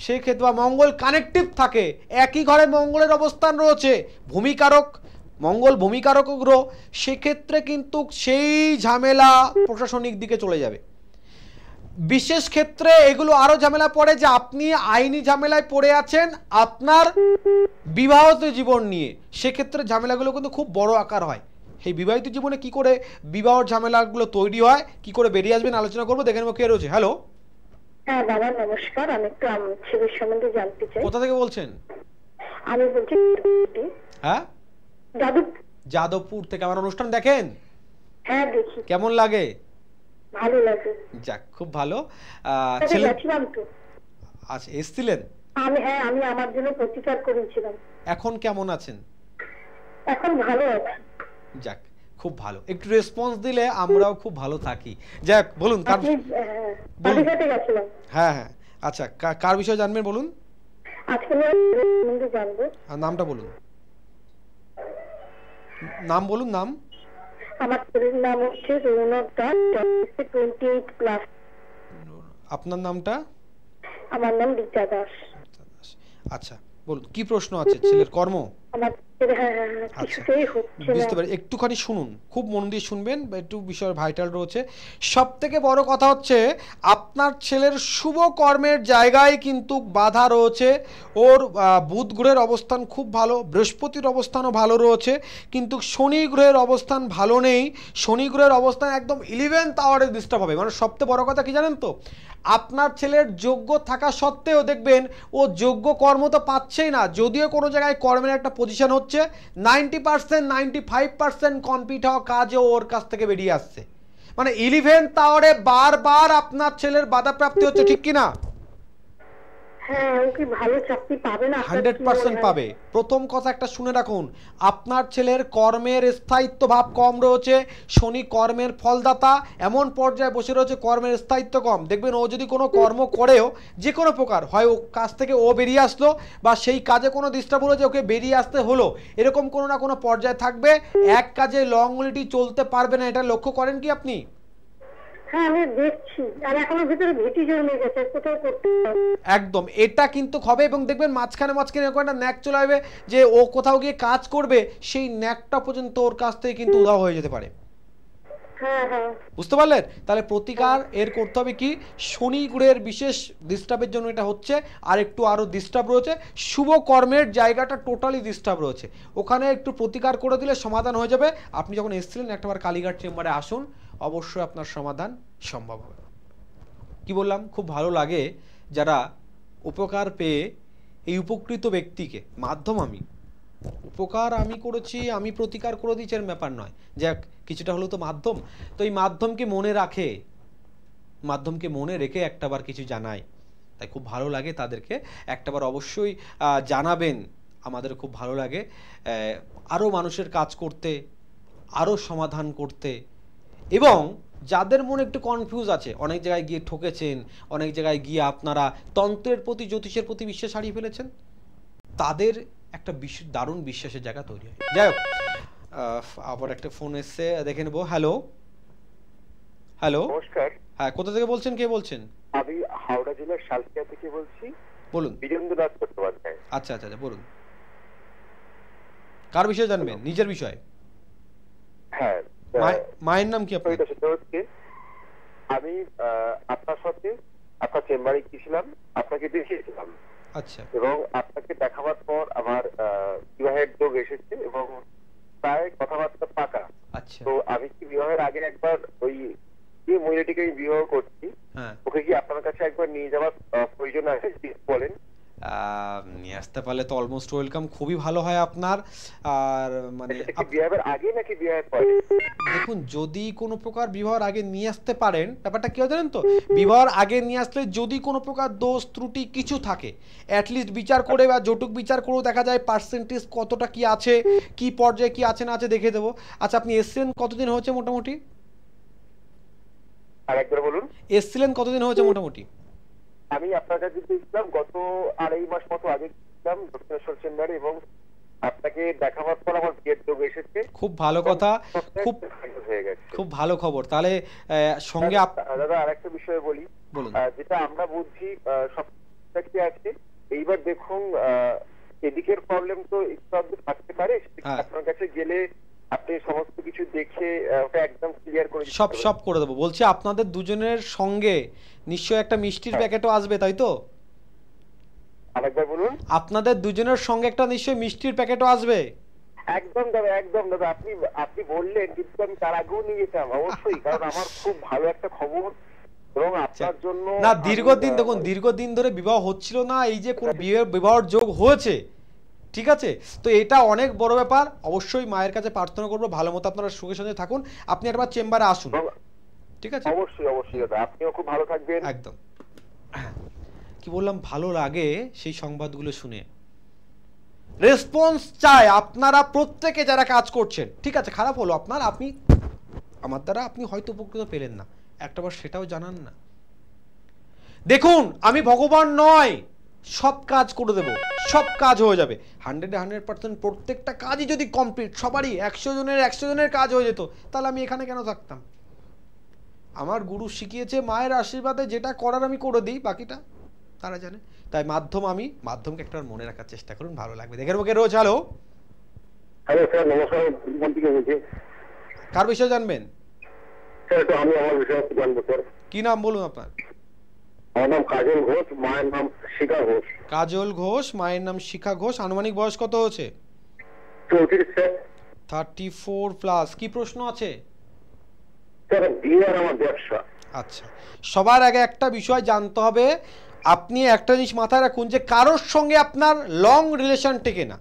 সেক্ষেত্রে বা মঙ্গল কানেকটিভ থাকে, একই ঘরে মঙ্গলের অবস্থান রয়েছে, ভূমিকারক, মঙ্গল ভূমিকারক গ্রহ, সেক্ষেত্রে কিন্তু সেই ঝামেলা প্রশাসনিক দিকে চলে যাবে। বিশেষ ক্ষেত্রে এগুলো আরো ঝামেলা পড়ে যে আপনি আইনি ঝামেলায় পড়ে আছেন আপনার বিবাহিত জীবন নিয়ে, সেক্ষেত্রে ঝামেলাগুলো কিন্তু খুব বড় আকার হয়। এই বিবাহিত জীবনে কি করে বিবাহ ঝামেলাগুলো তৈরি হয়, কি করে বেরিয়ে আসবেন, আলোচনা করবো। দেখে নেবো কে রয়েছে। হ্যালো। হ্যাঁ বাবা, নমস্কার। আমি একটু ছেলের সম্বন্ধে জানতে চাই। কোথা থেকে বলছেন? আমি বলছি হ্যাঁ, যাদবপুর থেকে। আমার অনুষ্ঠান দেখেন? হ্যাঁ দেখি। কেমন লাগে? ভালো লাগে। যাক, খুব ভালো। ছেলে আচ্ছা, এসেছিলেন? আমি আমার জন্য প্রতিকার করেছিলাম। এখন কেমন আছেন? এখন ভালো আছি। যাক, খুব ভালো। একটু রেসপন্স দিলে আমরাও খুব ভালো থাকি। যাক, বলুন। হ্যাঁ হ্যাঁ, আচ্ছা, কার বিষয়ে জানবেন বলুন। আজকে জানবো। নামটা বলুন, নাম বলুন। নাম? আমার ছেলের নাম হচ্ছে রৌনক দাস, 28 প্লাস। আপনার নামটা? আমার নাম রীতা দাস। আচ্ছা, বলুন কি প্রশ্ন আছে? ছেলের কর্ম? আমার হ্যাঁ হ্যাঁ হ্যাঁ, আচ্ছা, কিছুতেই হচ্ছে না। বুঝতে পারি। একটুখানি শুনুন, খুব মন দিয়ে শুনবেন, বা একটু বিষয় ভাইটাল রয়েছে। সব থেকে বড় কথা হচ্ছে আপনার ছেলের শুভ কর্মের জায়গায় কিন্তু বাধা রয়েছে। ওর বুধ গ্রহের অবস্থান খুব ভালো, বৃহস্পতির অবস্থানও ভালো রয়েছে, কিন্তু শনি গ্রহের অবস্থান ভালো নেই। শনি গ্রহের অবস্থান একদম 11th আওয়ারে ডিস্টার্ব হবে। মানে সবথেকে বড় কথা কি জানেন তো, আপনার ছেলের যোগ্য থাকা সত্ত্বেও দেখবেন ও যোগ্য কর্ম তো পাচ্ছেই না। যদিও কোনো জায়গায় কর্মের একটা পজিশন হচ্ছে, 90% 95% কমপ্লিট হওয়া কাজও ওর কাছ থেকে বেরিয়ে আসছে। মানে 11th আওয়ারে বারবার আপনার ছেলের বাধাপ্রাপ্তি হচ্ছে, ঠিক কি না? হ্যাঁ, ও কি ভালো চাকরি পাবে না? আপনার কি মনে 100% হয়? পাবে। প্রথম কথা একটা শুনে রাখুন, আপনার ছেলের কর্মের স্থায়িত্ব ভাব কম রয়েছে। শনি কর্মের ফলদাতা, এমন পর্যায়ে বসে রয়েছে কর্মের স্থায়িত্ব কম। দেখবেন ও যদি কোনো কর্ম করেও যে কোনো প্রকার, হয় ও কাজ থেকে ও বেরিয়ে আসলো, বা সেই কাজে কোনো ডিস্টার্ব হলো যে ওকে বেরিয়ে আসতে হলো, এরকম কোনো না কোনো পর্যায়ে থাকবে। এক কাজে লংলিটি চলতে পারবে না, এটা লক্ষ্য করেন কি আপনি? হ্যাঁ, আমি দেখছি। আর এখনো ভিতরে ভীতি জন্মে গেছে, কোথাও করতে হবে। একদম, এটা কিন্তু হবে। এবং দেখবেন মাঝখানে মাঝখানে এরকম একটা ন্যাক চলে আসবে যে ও কোথাও গিয়ে কাজ করবে, সেই ন্যাকটা পর্যন্ত ওর কাছ থেকে কিন্তু উধাও হয়ে যেতে পারে। হ্যাঁ হ্যাঁ, বুঝতে পারলেন? তাহলে প্রতিকার এর করতে হবে কি, শনি গ্রহের বিশেষ ডিস্টার্বের জন্য এটা হচ্ছে। আর একটু আরও ডিস্টার্ব রয়েছে, শুভ কর্মের জায়গাটা টোটালি ডিস্টার্ব রয়েছে, ওখানে একটু প্রতিকার করে দিলে সমাধান হয়ে যাবে। আপনি যখন এসেছিলেন একটাবার কালীঘাট চেম্বারে আসুন, অবশ্যই আপনার সমাধান সম্ভব হবে। কি বললাম, খুব ভালো লাগে যারা উপকার পেয়ে, এই উপকৃত ব্যক্তিকে, মাধ্যম আমি, উপকার আমি করেছি, আমি প্রতিকার করে দিচ্ছি এর ব্যাপার নয়, যাক কিছুটা হলো তো মাধ্যম। তো এই মাধ্যমকে মনে রাখে, মাধ্যমকে মনে রেখে একটাবার কিছু জানায়, তাই খুব ভালো লাগে তাদেরকে। একটাবার অবশ্যই জানাবেন, আমাদের খুব ভালো লাগে আরও মানুষের কাজ করতে, আরও সমাধান করতে। এবং যাদের মনে একটু কনফিউজ আছে, অনেক জায়গায় গিয়ে ঠকেছেন, অনেক জায়গায় গিয়ে আপনারা তন্ত্রের প্রতি, জ্যোতিষের প্রতি বিশ্বাস হারিয়ে ফেলেছেন, তাদের একটা দারুণ বিশ্বাসের জায়গা তৈরি হয়। যাই হোক, আবার একটা ফোন এসছে, দেখে নেবো। হ্যালো হ্যালো, নমস্কার। হ্যাঁ, কোথা থেকে বলছেন, কে বলছেন? আমি হাওড়া জেলার শালকিয়া থেকে বলছি, বলুন। বীরেন্দ্রনাথ চট্টোপাধ্যায়। আচ্ছা আচ্ছা আচ্ছা, বলুন। কার বিষয়ে জানবেন? নিজের বিষয়ে? হ্যাঁ, মায়ের নাম কি আপনার? সেটা হচ্ছে আমি আপনার সাথে আপনার চেম্বারে গিয়েছিলাম, আপনাকে দেখিয়েছিলাম। আচ্ছা। এবং আপনাকে দেখাবার পর আমার বিবাহের যোগ এসেছে এবং প্রায় কথাবার্তা পাকা। আচ্ছা। তো আমি কি বিবাহের আগে একবার ওই যে মহিলাটিকে আমি বিবাহ করছি, হ্যাঁ, ওকে কি আপনার কাছে একবার নিয়ে যাওয়ার প্রয়োজন আছে? বলেন। নিয়ে আসতে পারলে তো অলমোস্ট ওয়েলকাম, খুবই ভালো হয় আপনার। আর মানে বিবাহের আগে নাকি বিবাহের পরে? দেখুন, যদি কোনো প্রকার বিবাহের আগে নিয়ে আসতে পারেন, ব্যাপারটা কি হয় জানেন তো, বিবাহের আগে নিয়ে আসলে যদি কোনো প্রকার দোষ ত্রুটি কিছু থাকে, অ্যাটলিস্ট বিচার করে বা জটুক বিচার করেও দেখা যায় পার্সেন্টেজ কতটা কি আছে, কি পর্যায়ে কি আছে না আছে দেখে দেবো। আচ্ছা, আপনি এসছিলেন কতদিন হয়েছে মোটামুটি? আর একবার বলুন। এসছিলেন কতদিন হয়েছে মোটামুটি? আমি আপনার কাছে গিয়েছিলাম গত 2.5 মাস মতো আগে, গিয়েছিলাম দক্ষিণেশ্বর চেম্বারে, এবং আপনাকে দেখাবার পর আমার বিয়ের যোগ এসেছে। খুব ভালো কথা, খুব হয়ে গেছে। খুব ভালো খবর। তাহলে সঙ্গে দাদা আরেকটা বিষয় বলি, বলুন। যেটা আমরা বুঝছি সব কি আছে, এইবার দেখুন এদিকের প্রবলেম তো একটু থাকতে পারে, আপনার কাছে গেলে আপনি সমস্ত কিছু দেখে ওটা একদম ক্লিয়ার করে সব করে দেবো। বলছি আপনাদের দুজনের সঙ্গে নিশ্চয়ই একটা মিষ্টির প্যাকেটও আসবে, তাই তো? আরেকবার বলুন। আপনাদের দুজনের সঙ্গে একটা নিশ্চয়ই মিষ্টির প্যাকেটও আসবে। একদম দাদা, একদম দাদা, আপনি বললেন, কিন্তু আমি তার আগেও নিয়ে যেতাম অবশ্যই, কারণ আমার খুব ভালো একটা খবর এবং আপনার জন্য। না, দীর্ঘদিন দেখুন, দীর্ঘদিন ধরে বিবাহ হচ্ছিল না, এই যে কোন বিবাহের যোগ হয়েছে, ঠিক আছে, তো এটা অনেক বড় ব্যাপার। অবশ্যই মায়ের কাছে প্রার্থনা করবো ভালো মতো আপনারা সুখে শান্তিতে থাকুন। আপনি একবার চেম্বারে আসুন, ঠিক আছে? অবশ্যই অবশ্যই দাদা, আপনিও খুব ভালো থাকবেন। একদম। কি বললাম, ভালো লাগে সেই সংবাদগুলো শুনে। রেসপন্স চাই আপনারা প্রত্যেকে যারা কাজ করছেন, ঠিক আছে, খারাপ হলো আপনার, আপনি আমার দ্বারা আপনি হয়তো উপকৃত পেলেন না, একটাবার সেটাও জানান না। দেখুন, আমি ভগবান নয়, সব কাজ করে দেব, সব কাজ হয়ে যাবে 100% প্রত্যেকটা কাজই যদি কমপ্লিট, সবারই 100 জনের কাজ হয়ে যেত, তাহলে আমি এখানে কেন থাকতাম? আমার গুরু শিখিয়েছে মায়ের আশীর্বাদে যেটা করার আমি করে দিই, বাকিটা তারা জানে। তাই মাধ্যমকে একটা মনে রাখার চেষ্টা করুন, ভালো লাগবে। দেখে নেবো কে রয়েছে। হ্যালো হ্যালো স্যার, নমস্কার। কোন থেকে বলছি? কার বিষয়ে জানবেন? স্যার তো আমি আমার বিষয়ে জানবো স্যার। কি নাম বলুন আপনার? আমার নাম কাজল ঘোষ, মায়ের নাম শিখা ঘোষ। কাজল ঘোষ, মায়ের নাম শিখা ঘোষ। আনুমানিক বয়স কত হচ্ছে? 34 স্যার। 34 প্লাস। কি প্রশ্ন আছে? স্যার বিয়ে আর আমার ব্যবসা। আচ্ছা, সবার আগে একটা বিষয় জানতে হবে, আপনি একটা জিনিস মাথায় রাখুন যে কারোর সঙ্গে আপনার লং রিলেশন টেকে না।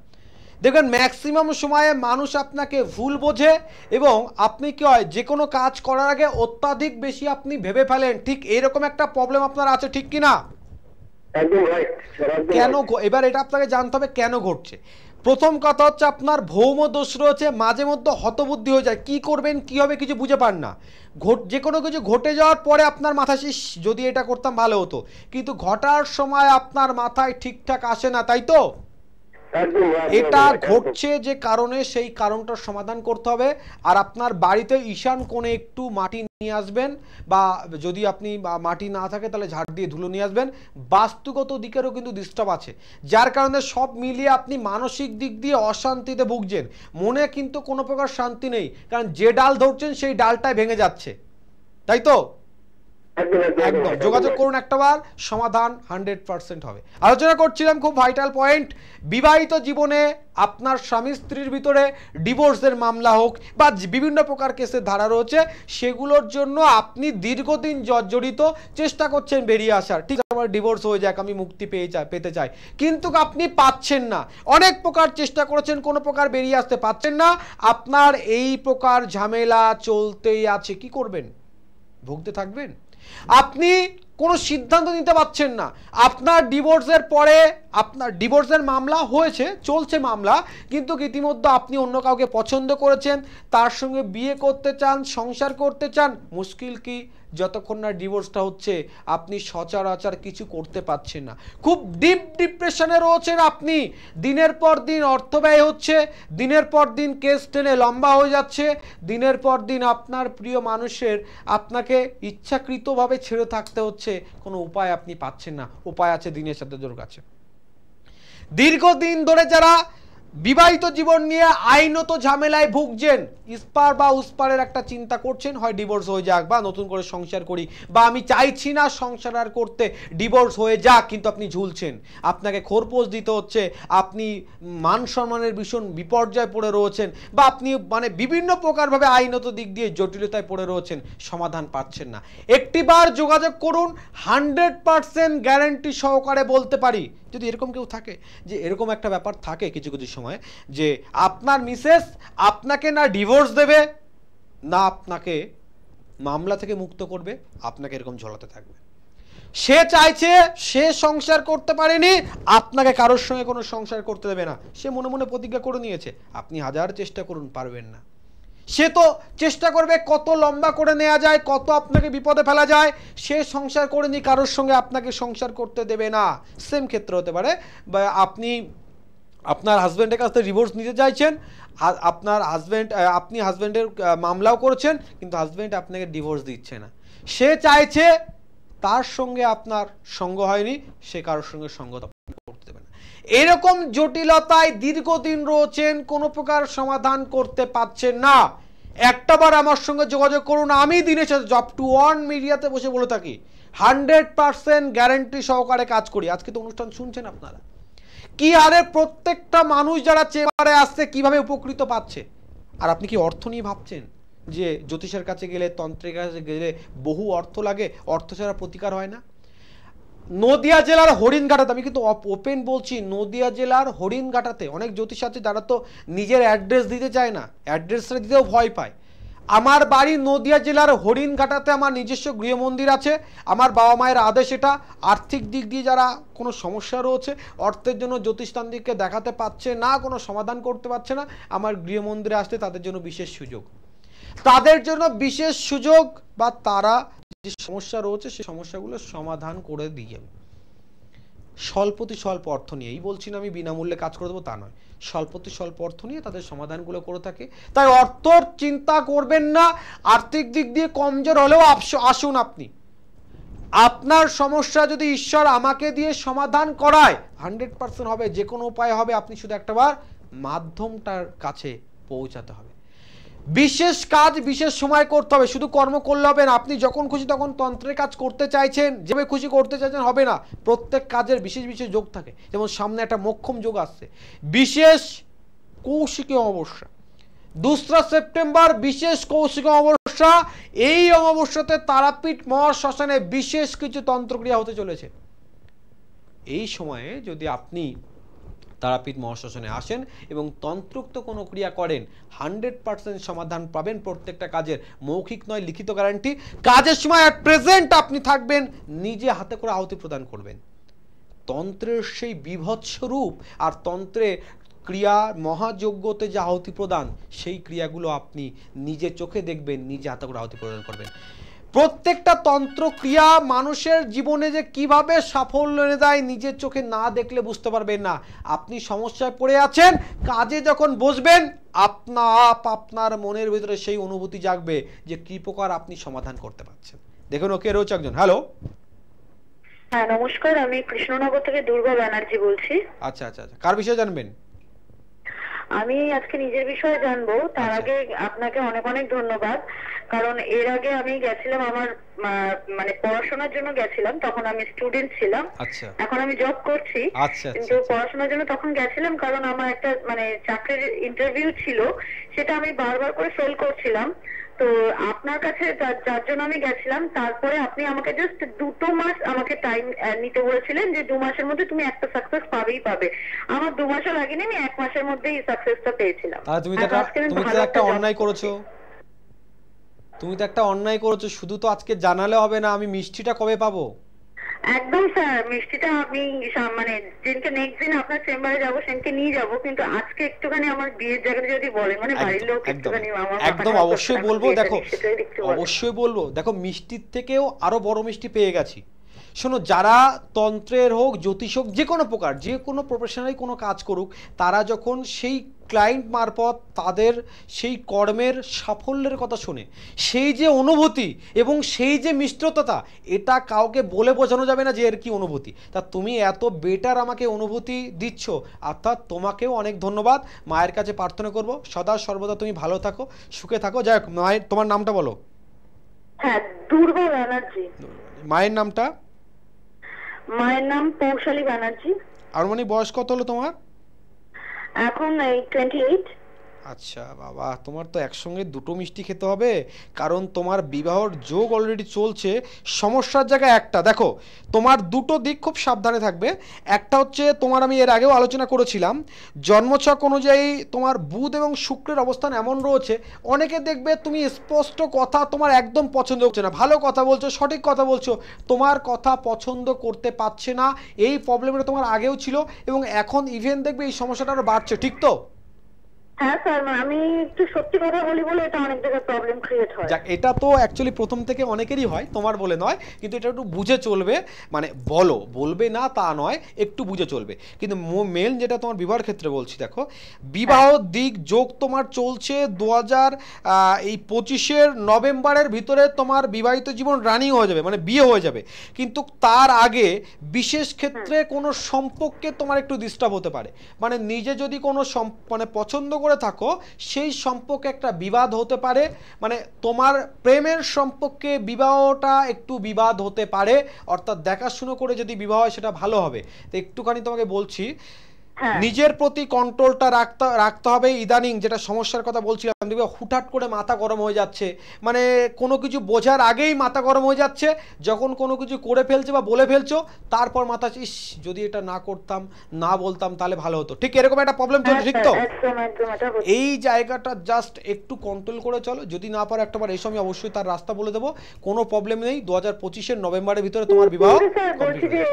দেখবেন ম্যাক্সিমাম সময়ে মানুষ আপনাকে ভুল বোঝে এবং আপনি কি হয় যে কোনো কাজ করার আগে অত্যাধিক বেশি আপনি ভেবে ফেলেন। ঠিক এরকম একটা প্রবলেম আপনার আছে, ঠিক কি না? একদম রাইট স্যার, একদম কেন? right। এবার এটা আপনাকে জানতে হবে কেন ঘটছে। প্রথম কথা হচ্ছে আপনার ভৌম দোষ রয়েছে, মাঝে মধ্যে হতবুদ্ধি হয়ে যায়, কি করবেন কি হবে কিছু বুঝে পান না। যে কোনো কিছু ঘটে যাওয়ার পরে আপনার মাথায় যদি এটা করতাম ভালো হতো, কিন্তু ঘটার সময় আপনার মাথায় ঠিকঠাক আসে না, তাই তো? এটা ঘটছে যে কারণে, সেই কারণটার সমাধান করতে হবে। আর আপনার বাড়িতে ঈশান কোণে একটু মাটি নিয়ে আসবেন, বা যদি আপনি মাটি না থাকে তাহলে ঝাড় দিয়ে ধুলো নিয়ে আসবেন। বাস্তুগত দিকেরও কিন্তু ডিস্টার্ব আছে, যার কারণে সব মিলিয়ে আপনি মানসিক দিক দিয়ে অশান্তিতে ভুগছেন। মনে কিন্তু কোনো প্রকার শান্তি নেই, কারণ যে ডাল ধরছেন সেই ডালটাই ভেঙে যাচ্ছে, তাই তো? একদম যোগাযোগ করুন একটাবার, সমাধান 100% হবে। আলোচনা করছিলাম খুব ভাইটাল পয়েন্ট, বিবাহিত জীবনে আপনার স্বামী স্ত্রীর ভিতরে ডিভোর্সের মামলা হোক বা বিভিন্ন প্রকার কেসের ধারা রয়েছে, সেগুলোর জন্য আপনি দীর্ঘদিন জর্জরিত, চেষ্টা করছেন বেরিয়ে আসার, ঠিক আমার ডিভোর্স হয়ে যাক, আমি মুক্তি পেতে চাই, কিন্তু আপনি পাচ্ছেন না। অনেক প্রকার চেষ্টা করেছেন, কোনো প্রকার বেরিয়ে আসতে পাচ্ছেন না। আপনার এই প্রকার ঝামেলা চলতেই আছে। কি করবেন? ভুগতে থাকবেন। আপনি কোনো সিদ্ধান্ত নিতে পারছেন না। আপনার ডিভোর্সের পরে আপনার ডিভোর্সের মামলা হয়েছে, চলছে মামলা, কিন্তু ইতিমধ্যে আপনি অন্য কাউকে পছন্দ করেছেন, তার সঙ্গে বিয়ে করতে চান, সংসার করতে চান। মুশকিল কি, যতক্ষণ না ডিভোর্সটা হচ্ছে আপনি সচরাচর কিছু করতে পারছেন না। খুব ডিপ ডিপ্রেশনে রয়েছেন আপনি। দিনের পর দিন অর্থ ব্যয় হচ্ছে, দিনের পর দিন কেস টেনে লম্বা হয়ে যাচ্ছে, দিনের পর দিন আপনার প্রিয় মানুষের আপনাকে ইচ্ছাকৃতভাবে ছেড়ে থাকতে হচ্ছে, কোনো উপায় আপনি পাচ্ছেন না। উপায় আছে দিনের সাথে জোর কাছে। দীর্ঘদিন ধরে যারা বিবাহিত জীবন নিয়ে আইনত ঝামেলায় ভুগছেন, ইস্পার বা উস্পারের একটা চিন্তা করছেন, হয় ডিভোর্স হয়ে যাক বা নতুন করে সংসার করি, বা আমি চাইছি না সংসার আর করতে, ডিভোর্স হয়ে যাক, কিন্তু আপনি ঝুলছেন, আপনাকে খোরপোশ দিতে হচ্ছে, আপনি মান সম্মানের ভীষণ বিপর্যয় পড়ে রয়েছেন, বা আপনি বিভিন্ন প্রকারভাবে আইনত দিক দিয়ে জটিলতায় পড়ে রয়েছেন, সমাধান পাচ্ছেন না। একটিবার যোগাযোগ করুন, 100% গ্যারান্টি সহকারে বলতে পারি, যদি এরকম কেউ থাকে, যে এরকম একটা ব্যাপার থাকে কিছু কিছু সময়, যে আপনার মিসেস আপনাকে না ডিভোর্স দেবে, না আপনাকে মামলা থেকে মুক্ত করবে, আপনাকে এরকম ঝোলাতে থাকবে। সে চাইছে, সে সংসার করতে পারেনি, আপনাকে কারোর সঙ্গে কোনো সংসার করতে দেবে না। সে মনে মনে প্রতিজ্ঞা করে নিয়েছে, আপনি হাজার চেষ্টা করুন, পারবেন না। সে তো চেষ্টা করবে কত লম্বা করে নেওয়া যায়, কত আপনাকে বিপদে ফেলা যায়। সে সংসার করেনি, কারোর সঙ্গে আপনাকে সংসার করতে দেবে না। সেম ক্ষেত্র হতে পারে, বা আপনি আপনার হাজব্যান্ডের কাছ থেকে ডিভোর্স নিতে চাইছেন, আপনি হাজব্যান্ডের মামলাও করেছেন, কিন্তু হাজব্যান্ড আপনাকে ডিভোর্স দিচ্ছে না। সে চাইছে, তার সঙ্গে আপনার সঙ্গ হয়নি, সে কারোর সঙ্গে সঙ্গ করতে দেবে না। এরকম জটিলতায় দীর্ঘদিন রয়েছেন, কোনো প্রকার সমাধান করতে পারছেন না। একটাবার আমার সঙ্গে যোগাযোগ করুন। আমি দিনের সাথে জব টু ওয়ান মিডিয়াতে বসে বলে থাকি, 100% গ্যারান্টি সহকারে কাজ করি। আজকে তো অনুষ্ঠান শুনছেন আপনারা, কি আরে প্রত্যেকটা মানুষ যারা চেম্বারে আসছে কিভাবে উপকৃত পাচ্ছে। আর আপনি কি অর্থ নিয়ে ভাবছেন যে জ্যোতিষের কাছে গেলে, তন্ত্রের কাছে গেলে বহু অর্থ লাগে, অর্থ ছাড়া প্রতিকার হয় না? নদিয়া জেলার হরিণঘাটাতে, আমি কিন্তু ওপেন বলছি, নদিয়া জেলার হরিণঘাটাতে অনেক জ্যোতিষ আছে যারা তো নিজের অ্যাড্রেস দিতে চায় না, অ্যাড্রেসটা দিতেও ভয় পায়। আমার বাড়ি নদিয়া জেলার হরিণঘাটাতে, আমার নিজস্ব গৃহমন্দির আছে, আমার বাবা মায়ের আদেশ এটা। আর্থিক দিক দিয়ে যারা কোনো সমস্যা রয়েছে, অর্থের জন্য জ্যোতিষতান্ত্রিককে দেখাতে পারছে না, কোনো সমাধান করতে পারছে না, আমার গৃহমন্দিরে আসতে তাদের জন্য বিশেষ সুযোগ, তাদের জন্য বিশেষ সুযোগ, বা তারা যে সমস্যা রয়েছে সেই সমস্যাগুলো সমাধান করে দিয়ে স্বল্পতি স্বল্প অর্থ নিয়ে, এই বলছি না আমি বিনামূল্যে কাজ করে দেবো, তা নয়, স্বল্পতি স্বল্প অর্থ নিয়ে তাদের সমাধানগুলো করে থাকে। তাই অর্থর চিন্তা করবেন না। আর্থিক দিক দিয়ে কমজোর হলেও আসুন আপনি, আপনার সমস্যা যদি ঈশ্বর আমাকে দিয়ে সমাধান করায় 100% হবে, যে কোনো উপায় হবে। আপনি শুধু একটাবার মাধ্যমটার কাছে পৌঁছাতে হবে। বিশেষ কাজ বিশেষ সময় করতে হবে, শুধু কর্ম করলে হবে না। আপনি যখন খুশি তখন তন্ত্রের কাজ করতে চাইছেন, যেভাবে খুশি করতে চাইছেন হবে না। প্রত্যেক কাজের বিশেষ বিশেষ যোগ থাকে। যেমন সামনে একটা মোক্ষম যোগ আসছে, বিশেষ কৌশিকী অমাবস্যা, 2রা সেপ্টেম্বর বিশেষ কৌশিক অমাবস্যা। এই অমাবস্যাতে তারাপীঠ মহাশ্মশানে বিশেষ কিছু তন্ত্রক্রিয়া হতে চলেছে। এই সময়ে যদি আপনি তারাপীঠ মহাশ্মশানে আসেন এবং তন্ত্রোক্ত কোনো ক্রিয়া করেন, 100% সমাধান পাবেন প্রত্যেকটা কাজের। মৌখিক নয়, লিখিত গ্যারান্টি। কাজের সময় অ্যাট প্রেজেন্ট আপনি থাকবেন, নিজে হাতে করে আহুতি প্রদান করবেন। তন্ত্রের সেই বিভৎস রূপ আর তন্ত্রে ক্রিয়া মহাযজ্ঞতে যে আহুতি প্রদান, সেই ক্রিয়াগুলো আপনি নিজের চোখে দেখবেন, নিজে হাতে করে আহুতি প্রদান করবেন। প্রত্যেকটা তন্ত্র ক্রিয়া মানুষের জীবনে যে কিভাবে সাফল্য এনে দেয়, নিজের চোখে না দেখলে বুঝতে পারবেন না। আপনি সমস্যায় পড়ে আছেন, কাজে যখন বসবেন আপনার মনের ভিতরে সেই অনুভূতি জাগবে যে কি প্রকার আপনি সমাধান করতে পারছেন। দেখুন, ওকে রয়েছে একজন। হ্যালো, হ্যাঁ নমস্কার, আমি কৃষ্ণনগর থেকে দুর্গা ব্যানার্জি বলছি। আচ্ছা আচ্ছা আচ্ছা, কার বিষয়ে জানবেন? আমি আজকে নিজের বিষয়ে জানবো, তার আগে আপনাকে অনেক অনেক ধন্যবাদ। কারণ এর আগে আমি গেছিলাম আমার মানে পড়াশোনার জন্য গেছিলাম, তখন আমি স্টুডেন্ট ছিলাম। আচ্ছা, এখন আমি জব করছি। কিন্তু পড়াশোনার জন্য তখন গেছিলাম কারণ আমার একটা মানে চাকরির ইন্টারভিউ ছিল, সেটা আমি বারবার করে ফেল করছিলাম। তো আপনার কাছে যার জন্য আমি গেছিলাম, তারপরে আপনি আমাকে জাস্ট 2 মাস আমাকে টাইম নিতে বলেছিলেন যে 2 মাসের মধ্যে তুমি একটা সাকসেস পাবেই পাবে। আমার 2 মাসও লাগেনি, আমি 1 মাসের মধ্যেই সাকসেসটা পেয়েছিলাম। তুমি তো একটা অন্যায় করেছো, শুধু তো আজকে জানালে হবে না। আমি মিষ্টিটা কবে পাবো? একদম স্যার, মিষ্টিটা আমি মানে যেদিনকে নেক্সট দিন আপনার চেম্বারে যাবো সেদিনকে নিয়ে যাবো, কিন্তু আজকে একটুখানি আমার বিয়ের জায়গাটা যদি বলেন, মানে বাড়ির লোক একটুখানি আমার একদম অবশ্যই বলবো। দেখো অবশ্যই বলবো, দেখো মিষ্টির থেকেও আরো বড় মিষ্টি পেয়ে গেছি। শোনো, যারা তন্ত্রের হোক, জ্যোতিষ হোক, যে কোনো প্রকার, যে কোনো প্রফেশনালি কোনো কাজ করুক, তারা যখন সেই ক্লায়েন্ট মারফত তাদের সেই কর্মের সাফল্যের কথা শুনে, সেই যে অনুভূতি এবং সেই যে মিষ্টতা, এটা কাউকে বলে বোঝানো যাবে না যে এর কি অনুভূতি। তা তুমি এত বেটার আমাকে অনুভূতি দিচ্ছ, অর্থাৎ তোমাকেও অনেক ধন্যবাদ। মায়ের কাছে প্রার্থনা করব সদা সর্বদা তুমি ভালো থাকো, সুখে থাকো। যাই হোক, মায়ের তোমার নামটা বলো। হ্যাঁ, দুর্গা ব্যানার্জি। মায়ের নামটা? মায়ের নাম পৌশালী ব্যানার্জি। আর মানে বয়স কত হলো তোমার? এখন 28। আচ্ছা বাবা, তোমার তো একসঙ্গে 2টো মিষ্টি খেতে হবে, কারণ তোমার বিবাহর যোগ অলরেডি চলছে। সমস্যার জায়গায় একটা, দেখো তোমার 2টো দিক খুব সাবধানে থাকবে। একটা হচ্ছে তোমার, আমি এর আগেও আলোচনা করেছিলাম, জন্মছক অনুযায়ী তোমার বুধ এবং শুক্রের অবস্থান এমন রয়েছে, অনেকে দেখবে তুমি স্পষ্ট কথা তোমার একদম পছন্দ হচ্ছে না, ভালো কথা বলছো, সঠিক কথা বলছো, তোমার কথা পছন্দ করতে পারছে না। এই প্রবলেমটা তোমার আগেও ছিল এবং এখন ইভেন দেখবে এই সমস্যাটা আরো বাড়ছে, ঠিক তো? হ্যাঁ স্যার, আমি একটু সত্যি কথা বলি বলে এটা অনেক জায়গায় প্রবলেম ক্রিয়েট হয়। যাক, এটা তো অ্যাকচুয়ালি প্রথম থেকে অনেকেরই হয়, তোমার বলে নয়, কিন্তু এটা একটু বুঝে চলবে। মানে বলবে না তা নয়, একটু বুঝে চলবে। কিন্তু মেন যেটা তোমার বিবাহের ক্ষেত্রে বলছি, দেখো বিবাহ দিক যোগ তোমার চলছে 2025 নভেম্বরের ভিতরে তোমার বিবাহিত জীবন রানিং হয়ে যাবে, মানে বিয়ে হয়ে যাবে। কিন্তু তার আগে বিশেষ ক্ষেত্রে কোনো সম্পর্কে তোমার একটু ডিস্টার্ব হতে পারে। মানে নিজে যদি কোনো মানে পছন্দ করে থাকো, সেই সম্পর্কে একটা বিবাদ হতে পারে। মানে তোমার প্রেমের সম্পর্কে বিবাহটা একটু বিবাদ হতে পারে, অর্থাৎ দেখাশুনো করে যদি বিবাহ হয় সেটা ভালো হবে। তো একটুখানি তোমাকে বলছি, নিজের প্রতি কন্ট্রোলটা রাখতে হবে। ইদানিং যেটা সমস্যার কথা বলছিলাম, দেখবে হুটহাট করে মাথা গরম হয়ে যাচ্ছে, মানে কোনো কিছু বোঝার আগেই মাথা গরম হয়ে যাচ্ছে। যখন কোনো কিছু করে ফেলছে বা বলে ফেলছো, তারপর মাথা, ইস যদি এটা না করতাম, না বলতাম তাহলে ভালো হতো। ঠিক এরকম একটা প্রবলেম চলছে, ঠিক তো? এই জায়গাটা জাস্ট একটু কন্ট্রোল করে চলো। যদি না পারো একটাবার এসো, আমি অবশ্যই তার রাস্তা বলে দেবো, কোনো প্রবলেম নেই। 2025 নভেম্বরের ভিতরে তোমার বিবাহ।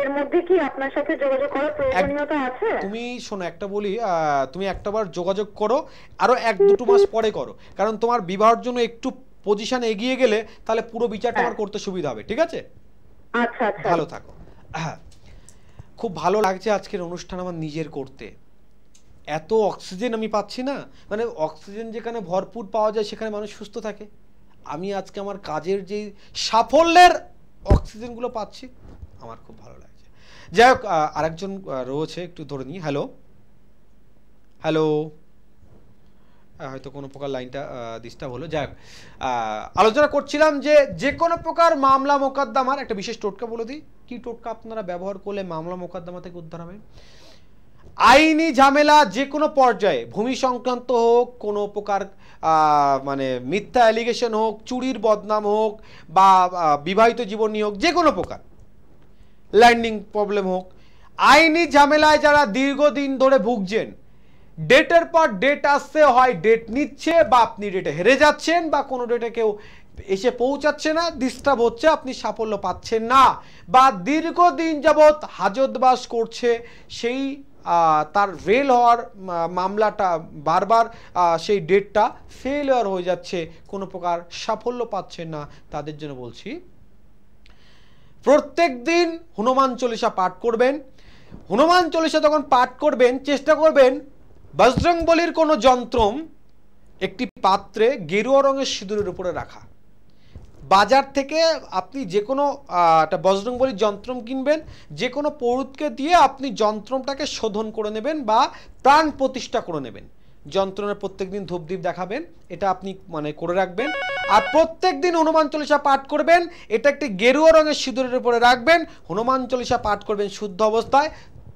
এর মধ্যে কি আপনার সাথে যোগাযোগ করার প্রয়োজনীয়তা আছে? তুমি শোনো, একটা বলি, তুমি একটাবার যোগাযোগ করো, আরো 1-2 মাস পরে করো, কারণ তোমার বিবাহের জন্য একটু পজিশন এগিয়ে গেলে তাহলে পুরো বিচারটা আমার করতে সুবিধা হবে, ঠিক আছে? আচ্ছা আচ্ছা, ভালো থাকো। খুব ভালো লাগছে আজকের অনুষ্ঠান আমার নিজের করতে। এত অক্সিজেন আমি পাচ্ছি না, মানে অক্সিজেন যেখানে ভরপুর পাওয়া যায় সেখানে মানুষ সুস্থ থাকে। আমি আজকে আমার কাজের যে সাফল্যের অক্সিজেনগুলো পাচ্ছি, আমার খুব ভালো লাগছে। যাই হোক, আরেকজন রয়েছে, একটু ধরে নিই। হ্যালো হ্যালো, হয়তো কোনো প্রকার লাইনটা ডিস্টার্ব হলো। যাই হোক, আলোচনা করছিলাম যে কোনো প্রকার মামলা মোকদ্দমার একটা বিশেষ টোটকা বলে দিই, কি টোটকা আপনারা ব্যবহার করলে মামলা মোকদ্দমা থেকে উদ্ধার হবে। আইনি ঝামেলা যে কোনো পর্যায়ে, ভূমি সংক্রান্ত হোক, কোনো প্রকার মানে মিথ্যা অ্যালিগেশন হোক, চুরির বদনাম হোক, বা বিবাহিত জীবনী হোক, যে কোনো প্রকার ল্যান্ডিং প্রবলেম হোক, আইনি ঝামেলায় যারা দীর্ঘদিন ধরে ভুগছেন, ডেটের পর ডেট আসছে, হয় ডেট নিচ্ছে বা আপনি ডেটে হেরে যাচ্ছেন, বা কোনো ডেটে কেউ এসে পৌঁছাচ্ছে না, ডিস্টার্ব হচ্ছে, আপনি সাফল্য পাচ্ছেন না, বা দীর্ঘদিন যাবৎ হাজতবাস করছে, সেই তার ফেল হওয়ার মামলাটা বারবার সেই ডেটটা ফেলিওর হয়ে যাচ্ছে, কোনো প্রকার সাফল্য পাচ্ছেন না, তাদের জন্য বলছি প্রত্যেক দিন হনুমান চল্লিশা পাঠ করবেন। হনুমান চল্লিশা যখন পাঠ করবেন, চেষ্টা করবেন বজরংবলীর কোনো যন্ত্রম একটি পাত্রে গেরুয়া রঙের সিঁদুরের উপরে রাখা। বাজার থেকে আপনি যে কোনো একটা বজরংবলীর যন্ত্রম কিনবেন, যে কোনো পৌরুতকে দিয়ে আপনি যন্ত্রমটাকে শোধন করে নেবেন বা প্রাণ প্রতিষ্ঠা করে নেবেন। যন্ত্রণের প্রত্যেক দিন ধূপদীপ দেখাবেন, এটা আপনি মানে করে রাখবেন। আর প্রত্যেক দিন হনুমান চল্লিশা পাঠ করবেন, এটা একটি গেরুয়া রঙের সিঁদুরের উপরে রাখবেন, হনুমান চল্লিশা পাঠ করবেন শুদ্ধ অবস্থায়।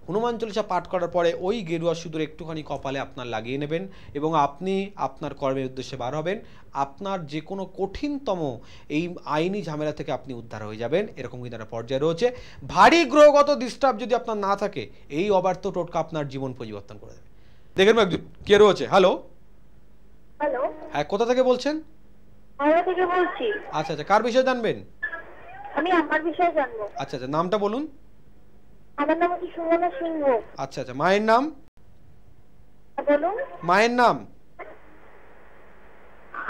হনুমান চল্লিশা পাঠ করার পরে ওই গেরুয়া সিঁদুর একটুখানি কপালে আপনার লাগিয়ে নেবেন এবং আপনি আপনার কর্মের উদ্দেশ্যে বার হবেন। আপনার যে কোনো কঠিনতম এই আইনি ঝামেলা থেকে আপনি উদ্ধার হয়ে যাবেন, এরকম কিন্তু একটা পর্যায়ে রয়েছে। ভারী গ্রহগত ডিস্টার্ব যদি আপনার না থাকে, এই অবার্ত টোটকা আপনার জীবন পরিবর্তন করে দেবে। দেখেন একজন কে রয়েছে। হ্যালো, হ্যালো, হ্যাঁ, কোথা থেকে বলছেন? হাওড়া থেকে বলছি। আচ্ছা আচ্ছা, কার বিষয়ে জানবেন? আমি আমার বিষয়ে জানবো। আচ্ছা আচ্ছা, নামটা বলুন। আমার নাম হচ্ছে সুমনা সিংহ। আচ্ছা আচ্ছা, মায়ের নাম বলুন। মায়ের নাম?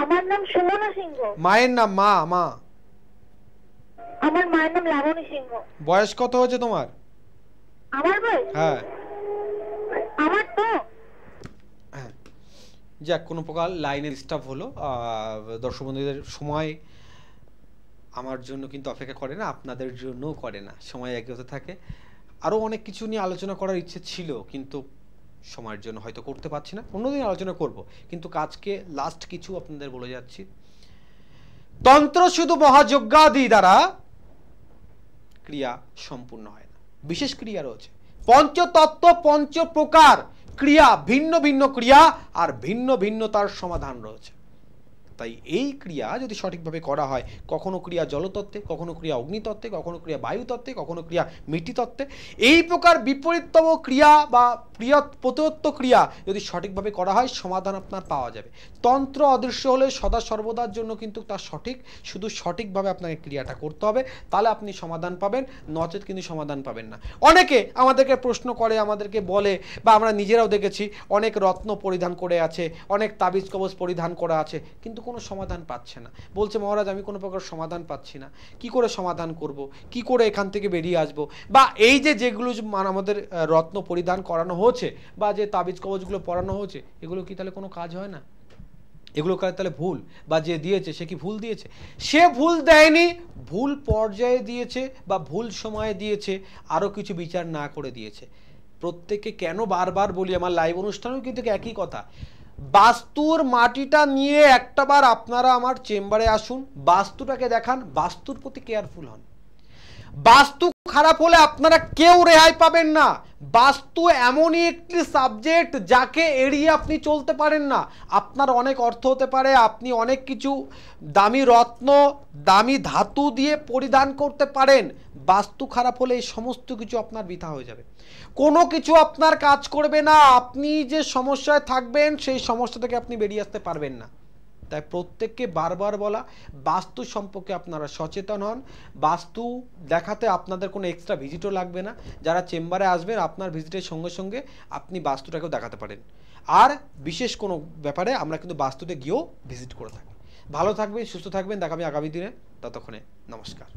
আমার নাম সুমনা সিংহ। মায়ের নাম? মা মা আমার মায়ের নাম লাবণী সিংহ। বয়স কত হয়েছে তোমার? আমার বয়স? হ্যাঁ, আমার তো যাক, কোনো প্রকার লাইনে ডিস্টার্ব হলো। দর্শক বন্ধুদের সময় আমার জন্য কিন্তু অপেক্ষা করে না, আপনাদের জন্যও করে না, সময় একই হতে থাকে। আরও অনেক কিছু নিয়ে আলোচনা করার ইচ্ছে ছিল, কিন্তু সময়ের জন্য হয়তো করতে পারছি না, অন্যদিন আলোচনা করব। কিন্তু আজকে লাস্ট কিছু আপনাদের বলে যাচ্ছি। তন্ত্র শুধু মহাযজ্ঞাদি দ্বারা ক্রিয়া সম্পূর্ণ হয় না, বিশেষ ক্রিয়া রয়েছে। পঞ্চতত্ত্ব, পঞ্চ প্রকার ক্রিয়া, ভিন্ন ভিন্ন ক্রিয়া আর ভিন্ন ভিন্ন তার সমাধান রয়েছে। তাই এই ক্রিয়া যদি সঠিকভাবে করা হয়, কখনো ক্রিয়া জলতত্ত্বে, কখনো ক্রিয়া অগ্নিতত্ত্বে, কখনো ক্রিয়া বায়ুতত্ত্বে, কখনো ক্রিয়া মিটিতত্ত্বে, এই প্রকার বিপরীততম ক্রিয়া বা প্রত্যত্ত ক্রিয়া যদি সঠিকভাবে করা হয়, সমাধান আপনার পাওয়া যাবে। তন্ত্র অদৃশ্য হলে সদা সর্বদার জন্য কিন্তু তার সঠিক, শুধু সঠিকভাবে আপনাকে ক্রিয়াটা করতে হবে, তাহলে আপনি সমাধান পাবেন, নচেত কিন্তু সমাধান পাবেন না। অনেকে আমাদেরকে প্রশ্ন করে, আমাদেরকে বলে, বা আমরা নিজেরাও দেখেছি, অনেক রত্ন পরিধান করে আছে, অনেক তাবিজ কবজ পরিধান করা আছে, কিন্তু কোনো সমাধান পাচ্ছে না। বলছে মহারাজ আমি কোনো প্রকার সমাধান পাচ্ছি না, কি করে সমাধান করব, কি করে এখান থেকে বেরিয়ে আসব। বা এই যেগুলো আমাদের রত্ন পরিধান করানো হচ্ছে বা যে তাবিজ কবজগুলো পরানো হচ্ছে, এগুলো কি তাহলে কোনো কাজ হয় না? এগুলো তাহলে ভুল, বা যে দিয়েছে সে কি ভুল দিয়েছে? সে ভুল দেয়নি, ভুল পর্যায়ে দিয়েছে বা ভুল সময়ে দিয়েছে, আরও কিছু বিচার না করে দিয়েছে। প্রত্যেককে কেন বারবার বলি, আমার লাইভ অনুষ্ঠানেও কিন্তু একই কথা, বাস্তুর মাটিটা নিয়ে একটাবার আপনারা আমার চেম্বারে আসুন, বাস্তুটাকে দেখান, বাস্তুর প্রতি কেয়ারফুল হন। বাস্তু খারাপ হলে আপনারা কেউ রেহাই পাবেন না। বাস্তু এমনই একটি সাবজেক্ট যাকে এড়িয়ে আপনি চলতে পারেন না। আপনার অনেক অর্থ হতে পারে, আপনি অনেক কিছু দামি রত্ন, দামি ধাতু দিয়ে পরিধান করতে পারেন, বাস্তু খারাপ হলে এই সমস্ত কিছু আপনার বৃথা হয়ে যাবে, কোনো কিছু আপনার কাজ করবে না, আপনি যে সমস্যায় থাকবেন সেই সমস্যা থেকে আপনি বেরিয়ে আসতে পারবেন না। তাই প্রত্যেককে বারবার বলা, বাস্তু সম্পর্কে আপনারা সচেতন হন। বাস্তু দেখাতে আপনাদের কোনো এক্সট্রা ভিজিটও লাগবে না, যারা চেম্বারে আসবেন আপনার ভিজিটের সঙ্গে সঙ্গে আপনি বাস্তুটাকেও দেখাতে পারেন। আর বিশেষ কোনো ব্যাপারে আমরা কিন্তু বাস্তুতে গিয়েও ভিজিট করে থাকি। ভালো থাকবেন, সুস্থ থাকবেন, দেখাবে আগামী দিনে, ততক্ষণে নমস্কার।